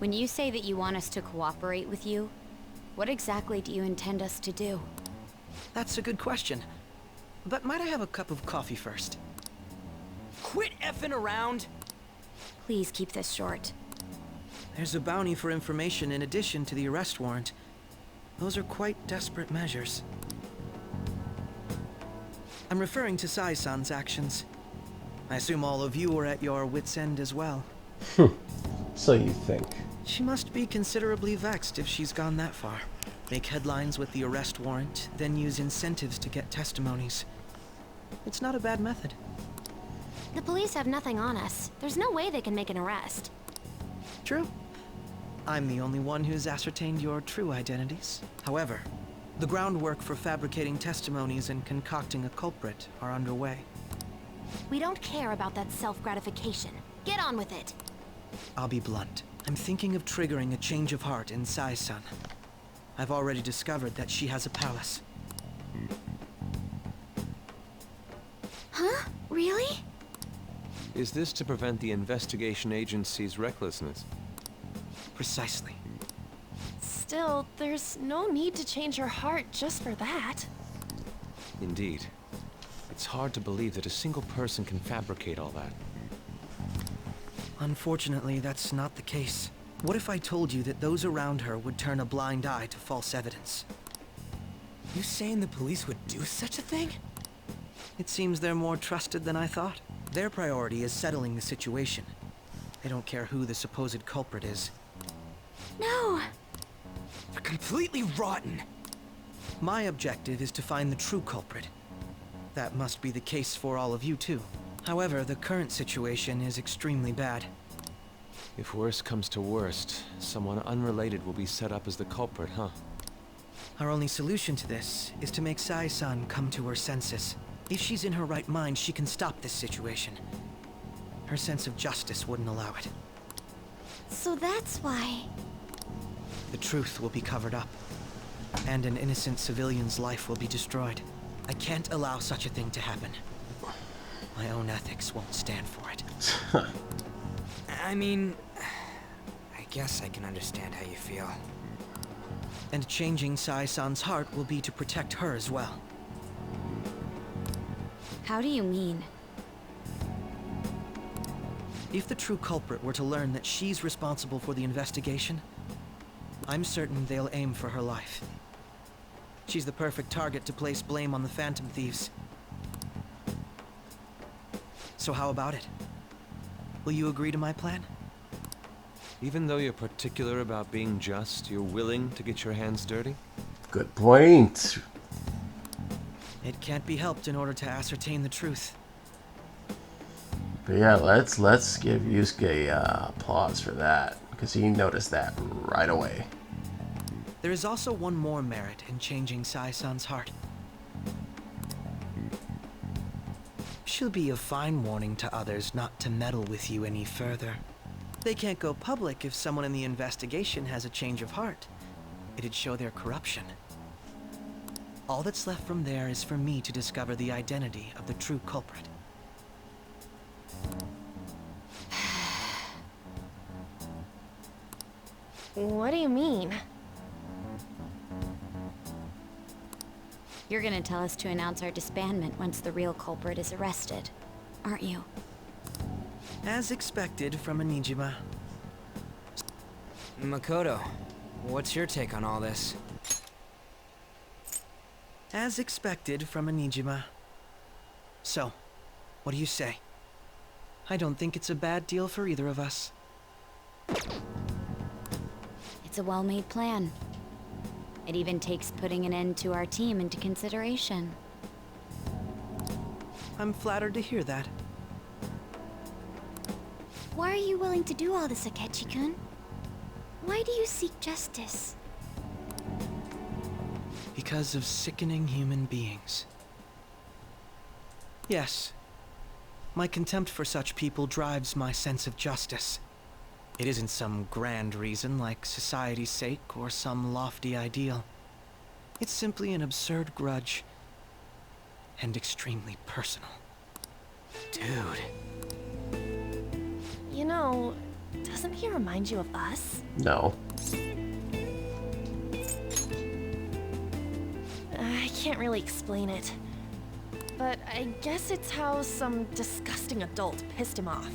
When you say that you want us to cooperate with you, what exactly do you intend us to do? That's a good question. But might I have a cup of coffee first? Quit effing around! Please keep this short. There's a bounty for information in addition to the arrest warrant. Those are quite desperate measures. I'm referring to Sai-san's actions. I assume all of you are at your wits' end as well. So you think. She must be considerably vexed if she's gone that far. Make headlines with the arrest warrant, then use incentives to get testimonies. It's not a bad method. The police have nothing on us. There's no way they can make an arrest. True. I'm the only one who's ascertained your true identities. However, the groundwork for fabricating testimonies and concocting a culprit are underway. We don't care about that self-gratification. Get on with it. I'll be blunt. I'm thinking of triggering a change of heart in Sai-san. I've already discovered that she has a palace. Huh? Really? Is this to prevent the investigation agency's recklessness? Precisely. Still, there's no need to change her heart just for that. Indeed. It's hard to believe that a single person can fabricate all that. Unfortunately, that's not the case. What if I told you that those around her would turn a blind eye to false evidence? You saying the police would do such a thing? It seems they're more trusted than I thought. Their priority is settling the situation. They don't care who the supposed culprit is. No! They're completely rotten! My objective is to find the true culprit. That must be the case for all of you too. However, the current situation is extremely bad. If worst comes to worst, someone unrelated will be set up as the culprit, huh? Our only solution to this is to make Sai-san come to her senses. If she's in her right mind, she can stop this situation. Her sense of justice wouldn't allow it. So that's why... The truth will be covered up, and an innocent civilian's life will be destroyed. I can't allow such a thing to happen. My own ethics won't stand for it. I mean, I guess I can understand how you feel. And changing Sai-san's heart will be to protect her as well. How do you mean? If the true culprit were to learn that she's responsible for the investigation, I'm certain they'll aim for her life. She's the perfect target to place blame on the Phantom Thieves. So how about it? Will you agree to my plan? Even though you're particular about being just, you're willing to get your hands dirty? Good point. It can't be helped in order to ascertain the truth. But yeah, let's give Yusuke applause for that, because he noticed that right away. There is also one more merit in changing Sai-san's heart. She'll be a fine warning to others not to meddle with you any further. They can't go public if someone in the investigation has a change of heart. It'd show their corruption. All that's left from there is for me to discover the identity of the true culprit. What do you mean? You're gonna tell us to announce our disbandment once the real culprit is arrested, aren't you? As expected from a Nijima. Makoto, what's your take on all this? As expected from a Nijima. So, what do you say? I don't think it's a bad deal for either of us. It's a well-made plan. It even takes putting an end to our team into consideration. I'm flattered to hear that. Why are you willing to do all this, Akechi-kun? Why do you seek justice? Because of sickening human beings. Yes. My contempt for such people drives my sense of justice. It isn't some grand reason like society's sake or some lofty ideal. It's simply an absurd grudge. And extremely personal. Dude. You know, Doesn't he remind you of us? No. I can't really explain it. But I guess it's how some disgusting adult pissed him off.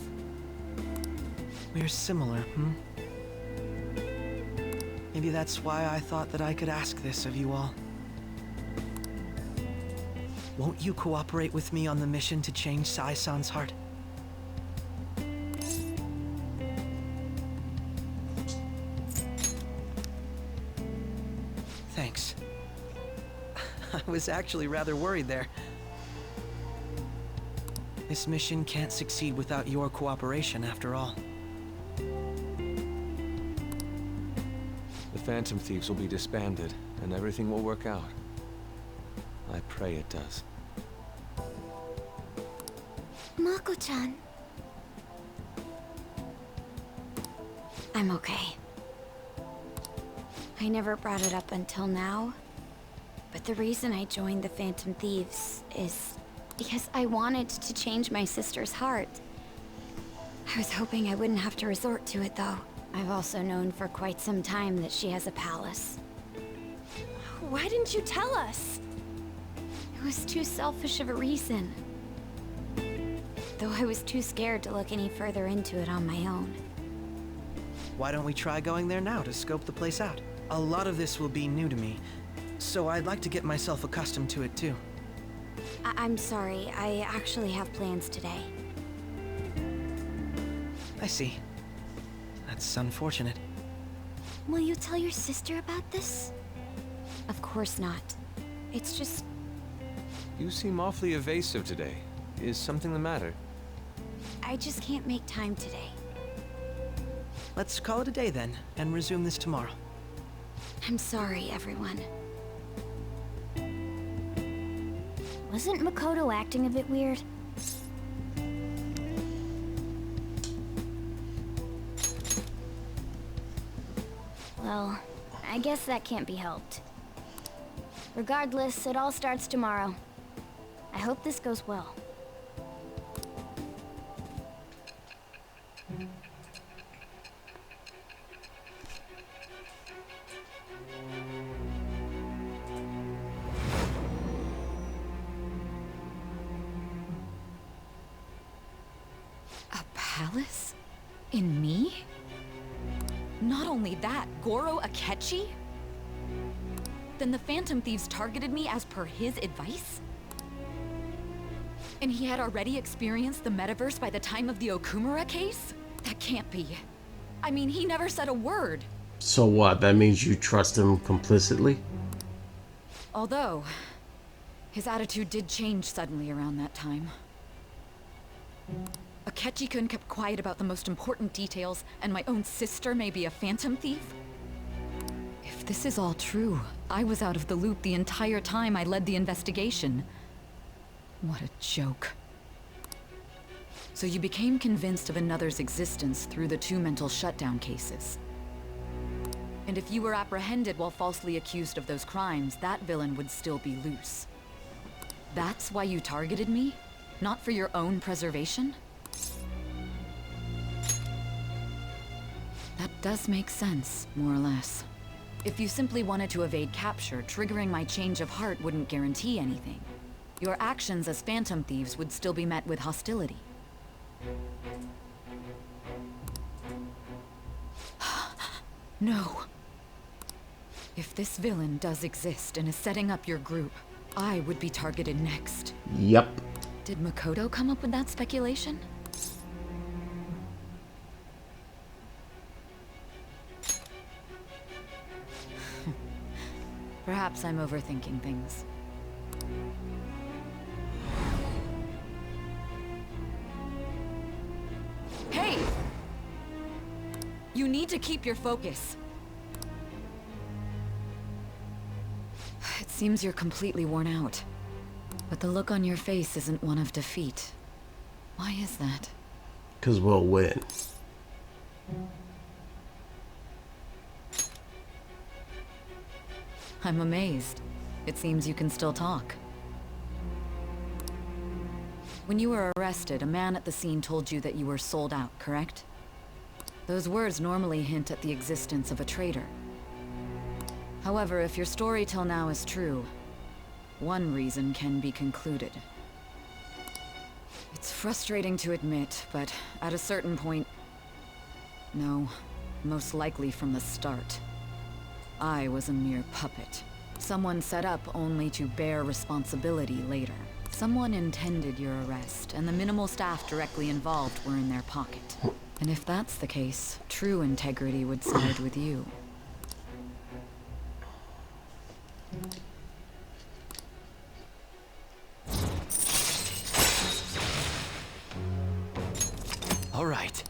We're similar, Maybe that's why I thought that I could ask this of you all. Won't you cooperate with me on the mission to change Sai-san's heart? Thanks. I was actually rather worried there. This mission can't succeed without your cooperation, after all. The Phantom Thieves will be disbanded, and everything will work out. I pray it does. Mako-chan. I'm okay. I never brought it up until now, but the reason I joined the Phantom Thieves is because I wanted to change my sister's heart. I was hoping I wouldn't have to resort to it, though. I've also known for quite some time that she has a palace. Why didn't you tell us? It was too selfish of a reason. Though I was too scared to look any further into it on my own. Why don't we try going there now to scope the place out? A lot of this will be new to me, so I'd like to get myself accustomed to it too. I'm sorry, I actually have plans today. I see. That's unfortunate. Will you tell your sister about this? Of course not. It's just... You seem awfully evasive today. Is something the matter? I just can't make time today. Let's call it a day then, and resume this tomorrow. I'm sorry, everyone. Wasn't Makoto acting a bit weird? Well, I guess that can't be helped. Regardless, it all starts tomorrow. I hope this goes well. A palace? In me? Not only that, Goro Akechi? Then the Phantom Thieves targeted me as per his advice? And he had already experienced the metaverse by the time of the Okumura case? That can't be. I mean, he never said a word. So what? That means you trust him complicitly? Although, his attitude did change suddenly around that time. Akechi-kun kept quiet about the most important details, and my own sister may be a phantom thief? If this is all true, I was out of the loop the entire time I led the investigation. What a joke. So you became convinced of another's existence through the 2 mental shutdown cases. And if you were apprehended while falsely accused of those crimes, that villain would still be loose. That's why you targeted me? Not for your own preservation? That does make sense, more or less. If you simply wanted to evade capture, triggering my change of heart wouldn't guarantee anything. Your actions as Phantom Thieves would still be met with hostility. No. If this villain does exist and is setting up your group, I would be targeted next. Yep. Did Makoto come up with that speculation? Perhaps I'm overthinking things. Hey! You need to keep your focus. It seems you're completely worn out. But the look on your face isn't one of defeat. Why is that? 'Cause we'll win. I'm amazed. It seems you can still talk. When you were arrested, a man at the scene told you that you were sold out, correct? Those words normally hint at the existence of a traitor. However, if your story till now is true, one reason can be concluded. It's frustrating to admit, but at a certain point... No, most likely from the start. I was a mere puppet. Someone set up only to bear responsibility later. Someone intended your arrest, and the minimal staff directly involved were in their pocket. And if that's the case, true integrity would side with you. All right.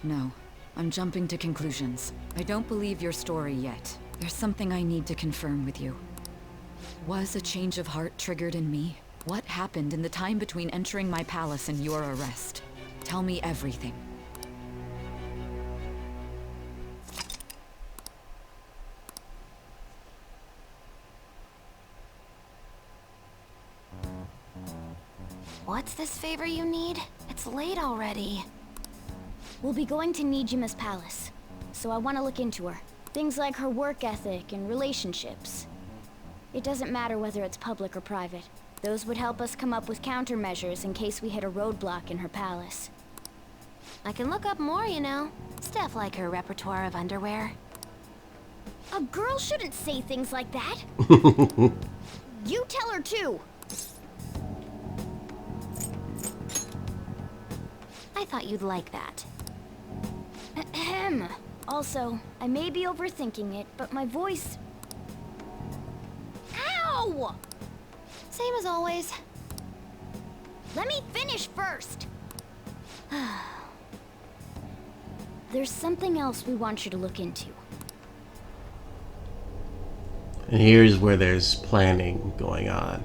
No, I'm jumping to conclusions. I don't believe your story yet. There's something I need to confirm with you. Was a change of heart triggered in me? What happened in the time between entering my palace and your arrest? Tell me everything. What's this favor you need? It's late already. We'll be going to Nijima's palace, so I want to look into her. Things like her work ethic and relationships. It doesn't matter whether it's public or private. Those would help us come up with countermeasures in case we hit a roadblock in her palace. I can look up more, you know. Stuff like her repertoire of underwear. A girl shouldn't say things like that. You tell her too. I thought you'd like that. Ahem. Also, I may be overthinking it, but my voice... Ow! Same as always. Let me finish first. There's something else we want you to look into. And here's where there's planning going on.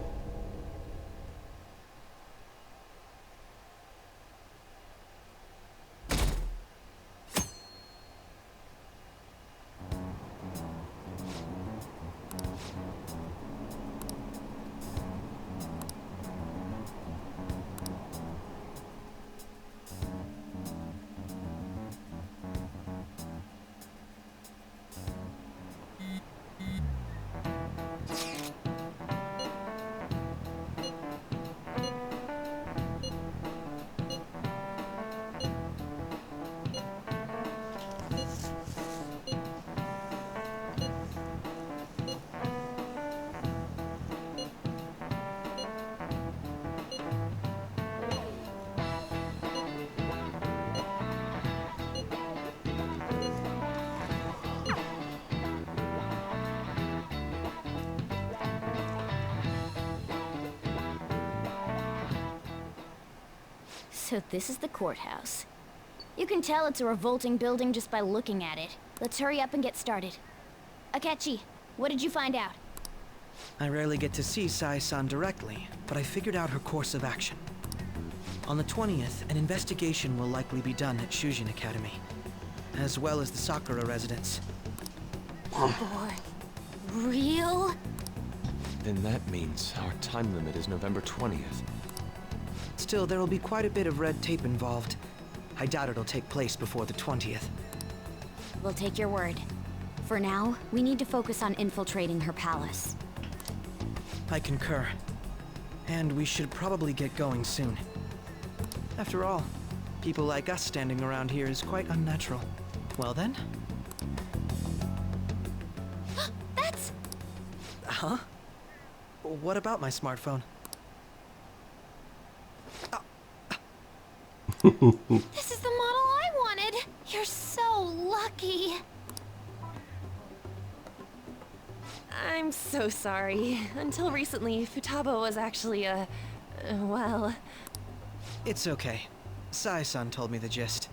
So this is the courthouse. You can tell it's a revolting building just by looking at it. Let's hurry up and get started. Akechi, what did you find out? I rarely get to see Sai-san directly, but I figured out her course of action. On the 20th, an investigation will likely be done at Shujin Academy, as well as the Sakura residence. Boy, real? Then that means our time limit is November 20th. Still, there will be quite a bit of red tape involved. I doubt it'll take place before the 20th. We'll take your word. For now, we need to focus on infiltrating her palace. I concur. And we should probably get going soon. After all, people like us standing around here is quite unnatural. Well then? That's... Huh? What about my smartphone? This is the model I wanted! You're so lucky! I'm so sorry. Until recently, Futaba was actually well... It's okay. Sai-san told me the gist.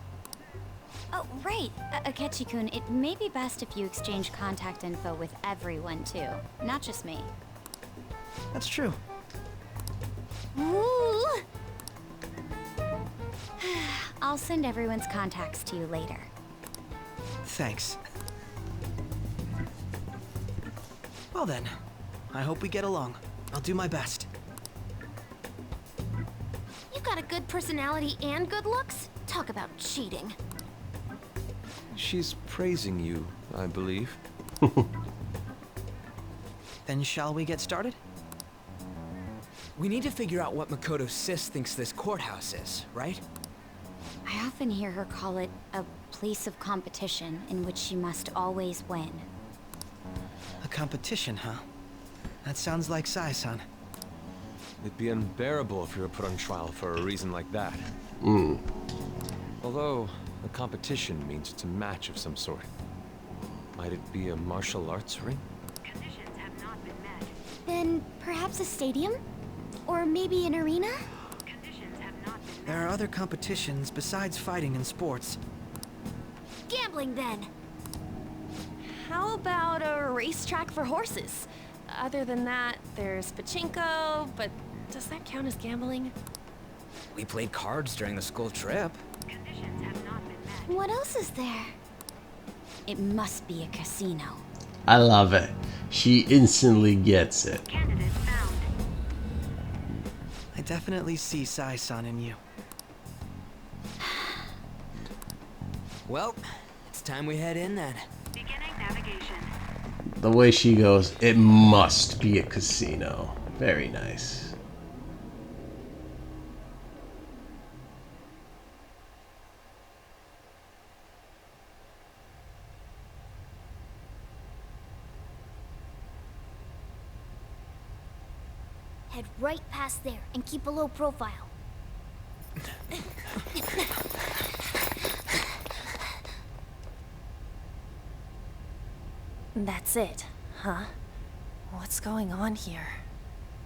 Oh, right. Akechi-kun, it may be best if you exchange contact info with everyone, too. Not just me. That's true. Ooh! I'll send everyone's contacts to you later. Thanks. Well then, I hope we get along. I'll do my best. You gotta a good personality and good looks? Talk about cheating. She's praising you, I believe. Then shall we get started? We need to figure out what Makoto's sis thinks this courthouse is, right? I often hear her call it a place of competition in which she must always win. A competition, huh? That sounds like Sai-san. It'd be unbearable if you were put on trial for a reason like that. Although, a competition means it's a match of some sort. Might it be a martial arts ring? Conditions have not been met. Then perhaps a stadium? Or maybe an arena? Conditions have not been met. There are other competitions besides fighting and sports. Gambling then! How about a racetrack for horses? Other than that, there's pachinko, but does that count as gambling? We played cards during the school trip. Conditions have not been met. What else is there? It must be a casino. I love it. She instantly gets it. Candidate found. I definitely see Sai-san in you. Well, it's time we head in then. Beginning navigation. The way she goes, it must be a casino. Very nice. Head right past there and keep a low profile. That's it, huh? What's going on here?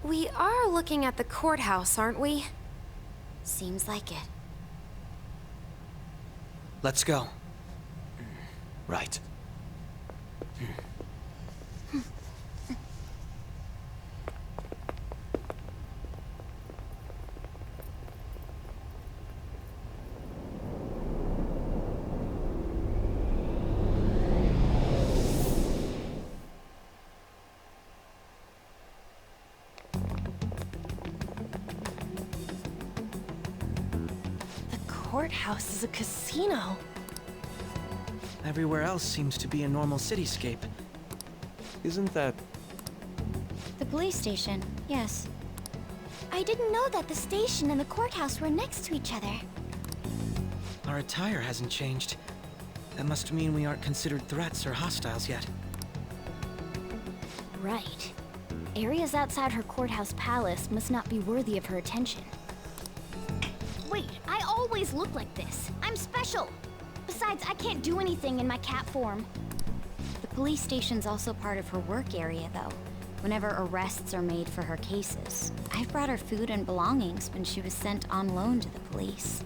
We are looking at the courthouse, aren't we? Seems like it. Let's go. Right. Courthouse is a casino. Everywhere else seems to be a normal cityscape. Isn't that... The police station, yes. I didn't know that the station and the courthouse were next to each other. Our attire hasn't changed. That must mean we aren't considered threats or hostiles yet. Right. Areas outside her courthouse palace must not be worthy of her attention. Wait, I always look like this. I'm special. Besides, I can't do anything in my cat form. The police station's also part of her work area, though. Whenever arrests are made for her cases. I've brought her food and belongings when she was sent on loan to the police.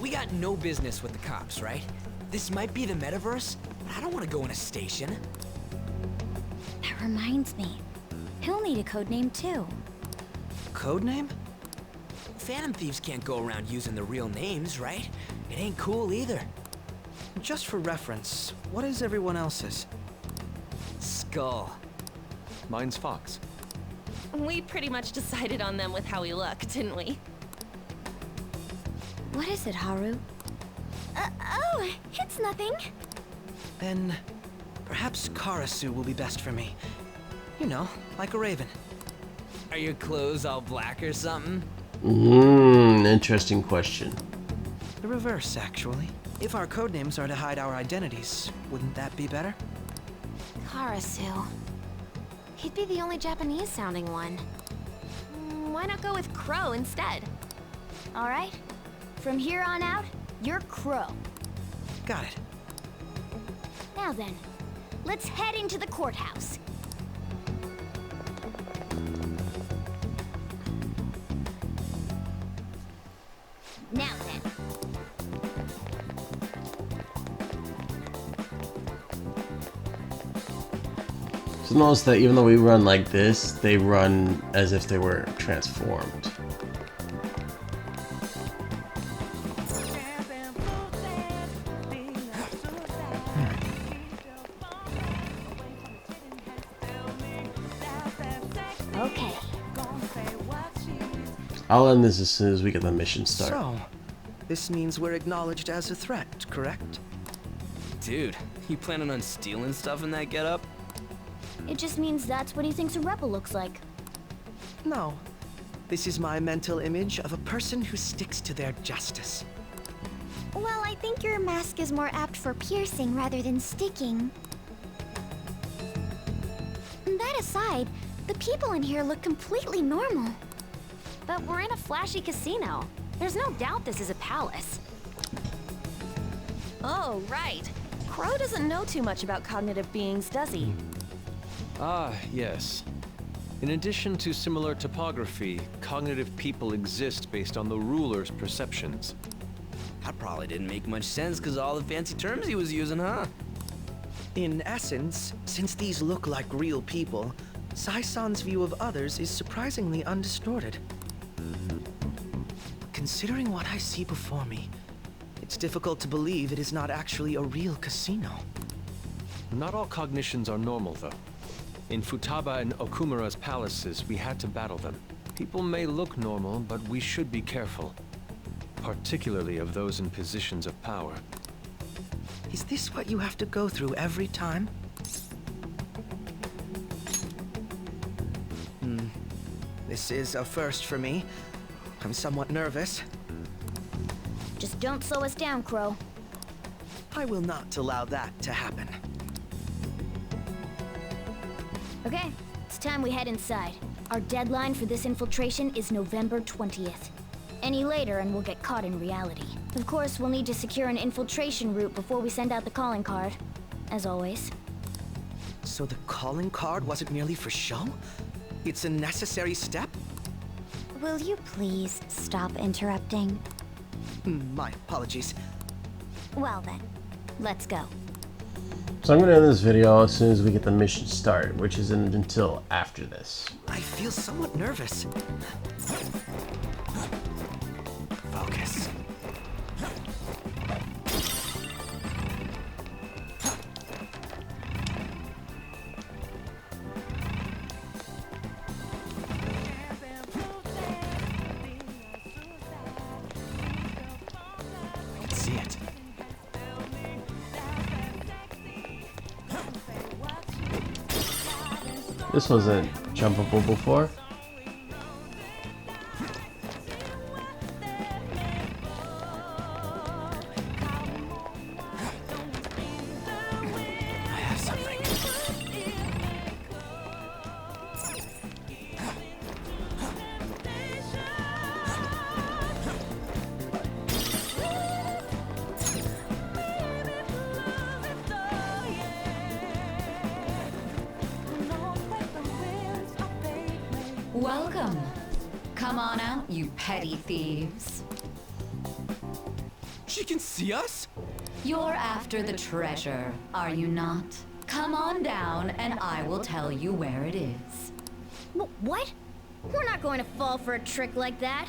We got no business with the cops, right? This might be the metaverse, but I don't want to go in a station. That reminds me. He'll need a code name, too. Code name? Phantom thieves can't go around using the real names, right? It ain't cool either. Just for reference, what is everyone else's? Skull. Mine's Fox. We pretty much decided on them with how we look, didn't we? What is it, Haru? Oh, it's nothing. Then, perhaps Karasu will be best for me. You know, like a raven. Are your clothes all black or something? Interesting question. The reverse, actually. If our codenames are to hide our identities, wouldn't that be better? Karasu. He'd be the only Japanese-sounding one. Why not go with Crow instead? All right. From here on out, you're Crow. Got it. Now then, let's head into the courthouse. Now then. So notice that even though we run like this, they run as if they were transformed. Okay. I'll end this as soon as we get the mission start. So, this means we're acknowledged as a threat, correct? Dude, you planning on stealing stuff in that getup? It just means that's what he thinks a rebel looks like. No. This is my mental image of a person who sticks to their justice. Well, I think your mask is more apt for piercing rather than sticking. That aside, the people in here look completely normal. But we're in a flashy casino. There's no doubt this is a palace. Oh, right. Crow doesn't know too much about cognitive beings, does he? Ah, yes. In addition to similar topography, cognitive people exist based on the ruler's perceptions. That probably didn't make much sense because of all the fancy terms he was using, huh? In essence, since these look like real people, Sai-san's view of others is surprisingly undistorted. Considering what I see before me, it's difficult to believe it is not actually a real casino. Not all cognitions are normal, though. In Futaba and Okumura's palaces, we had to battle them. People may look normal, but we should be careful. Particularly of those in positions of power. Is this what you have to go through every time? This is a first for me. I'm somewhat nervous. Just don't slow us down, Crow. I will not allow that to happen. Okay, it's time we head inside. Our deadline for this infiltration is November 20th. Any later and we'll get caught in reality. Of course, we'll need to secure an infiltration route before we send out the calling card. As always. So the calling card wasn't merely for show? It's a necessary step? Will you please stop interrupting? My apologies. Well then, let's go. So I'm going to end this video as soon as we get the mission started, which isn't until after this. I feel somewhat nervous. Focus. I can see it. This wasn't jumpable before. I have something. Welcome. Come on out, you petty thieves. She can see us? You're after the treasure, are you not? Come on down and I will tell you where it is. What? We're not going to fall for a trick like that.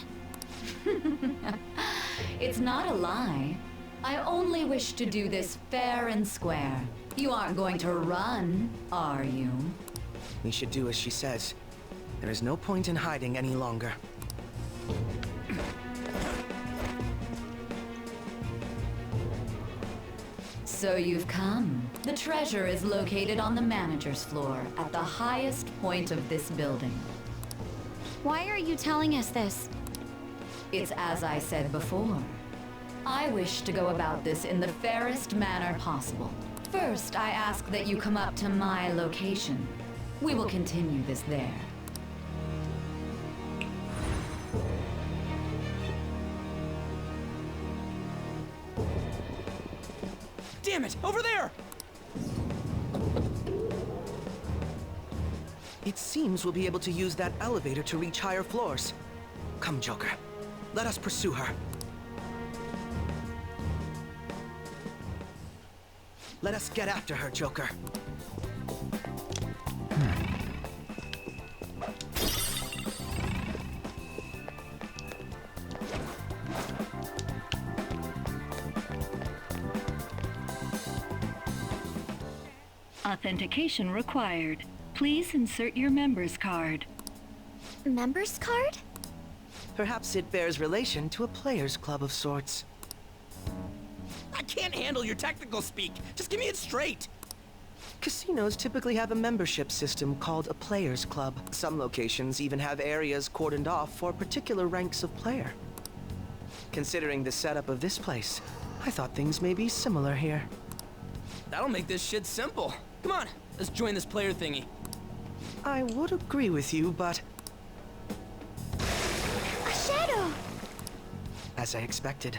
It's not a lie. I only wish to do this fair and square. You aren't going to run, are you? We should do as she says. There is no point in hiding any longer. So you've come. The treasure is located on the manager's floor, at the highest point of this building. Why are you telling us this? It's as I said before. I wish to go about this in the fairest manner possible. First, I ask that you come up to my location. We will continue this there. Damn it! Over there! It seems we'll be able to use that elevator to reach higher floors. Come, Joker. Let us pursue her. Let us get after her, Joker. Authentication required. Please insert your member's card. Member's card? Perhaps it bears relation to a players' club of sorts. I can't handle your technical speak. Just give me it straight. Casinos typically have a membership system called a players' club. Some locations even have areas cordoned off for particular ranks of player. Considering the setup of this place, I thought things may be similar here. That'll make this shit simple. Come on, let's join this player thingy. I would agree with you, but... A shadow! As I expected,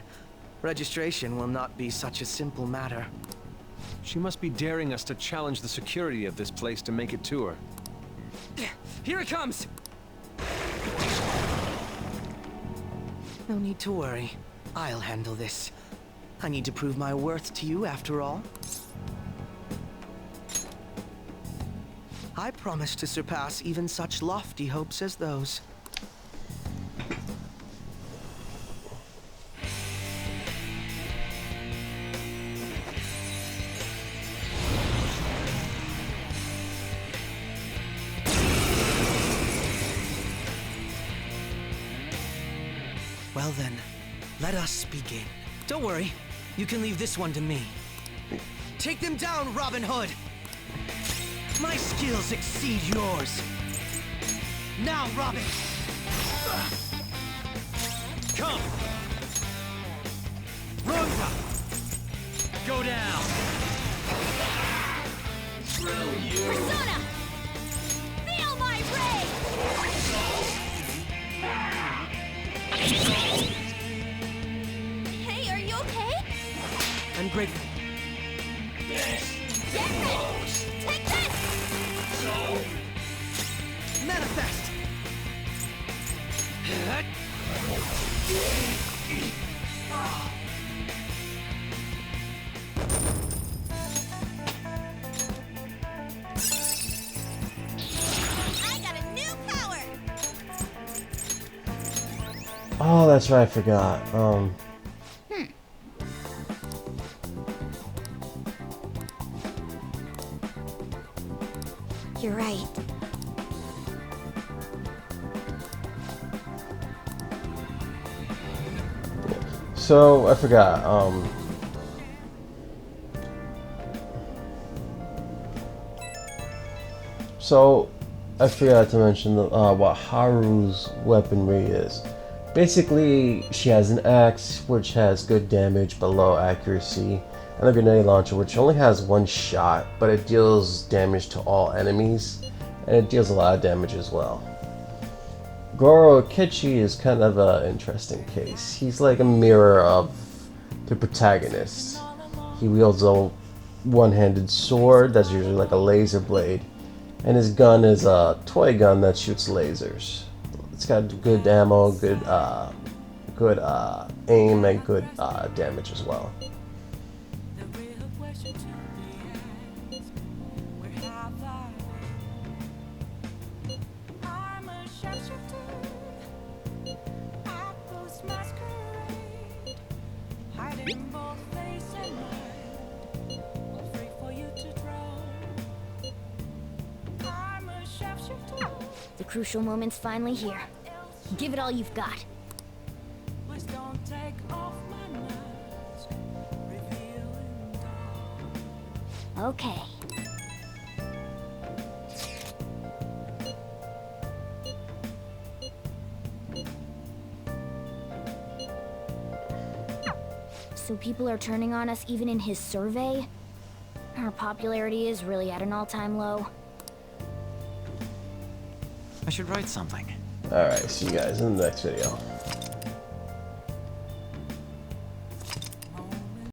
registration will not be such a simple matter. She must be daring us to challenge the security of this place to make it to her. Here it comes! No need to worry. I'll handle this. I need to prove my worth to you after all. I promise to surpass even such lofty hopes as those. Well then, let us begin. Don't worry, you can leave this one to me. Take them down, Robin Hood! My skills exceed yours. Now, Robin! Come! Rosa! Go down! Persona! Feel my rage! Hey, are you okay? I'm grateful. Get ready! Take this! Manifest! I got a new power! Oh, that's right, I forgot. You're right. So, I forgot, so, I forgot to mention what Haru's weaponry is. Basically, she has an axe, which has good damage but low accuracy, and a grenade launcher, which only has one shot, but it deals damage to all enemies, and it deals a lot of damage as well. Goro Akechi is kind of an interesting case. He's like a mirror of the protagonist. He wields a one-handed sword that's usually like a laser blade, and his gun is a toy gun that shoots lasers. It's got good ammo, good aim, and good damage as well. The crucial moment's finally here. Give it all you've got. Okay. So people are turning on us even in his survey? Our popularity is really at an all-time low. I should write something. Alright, see you guys in the next video.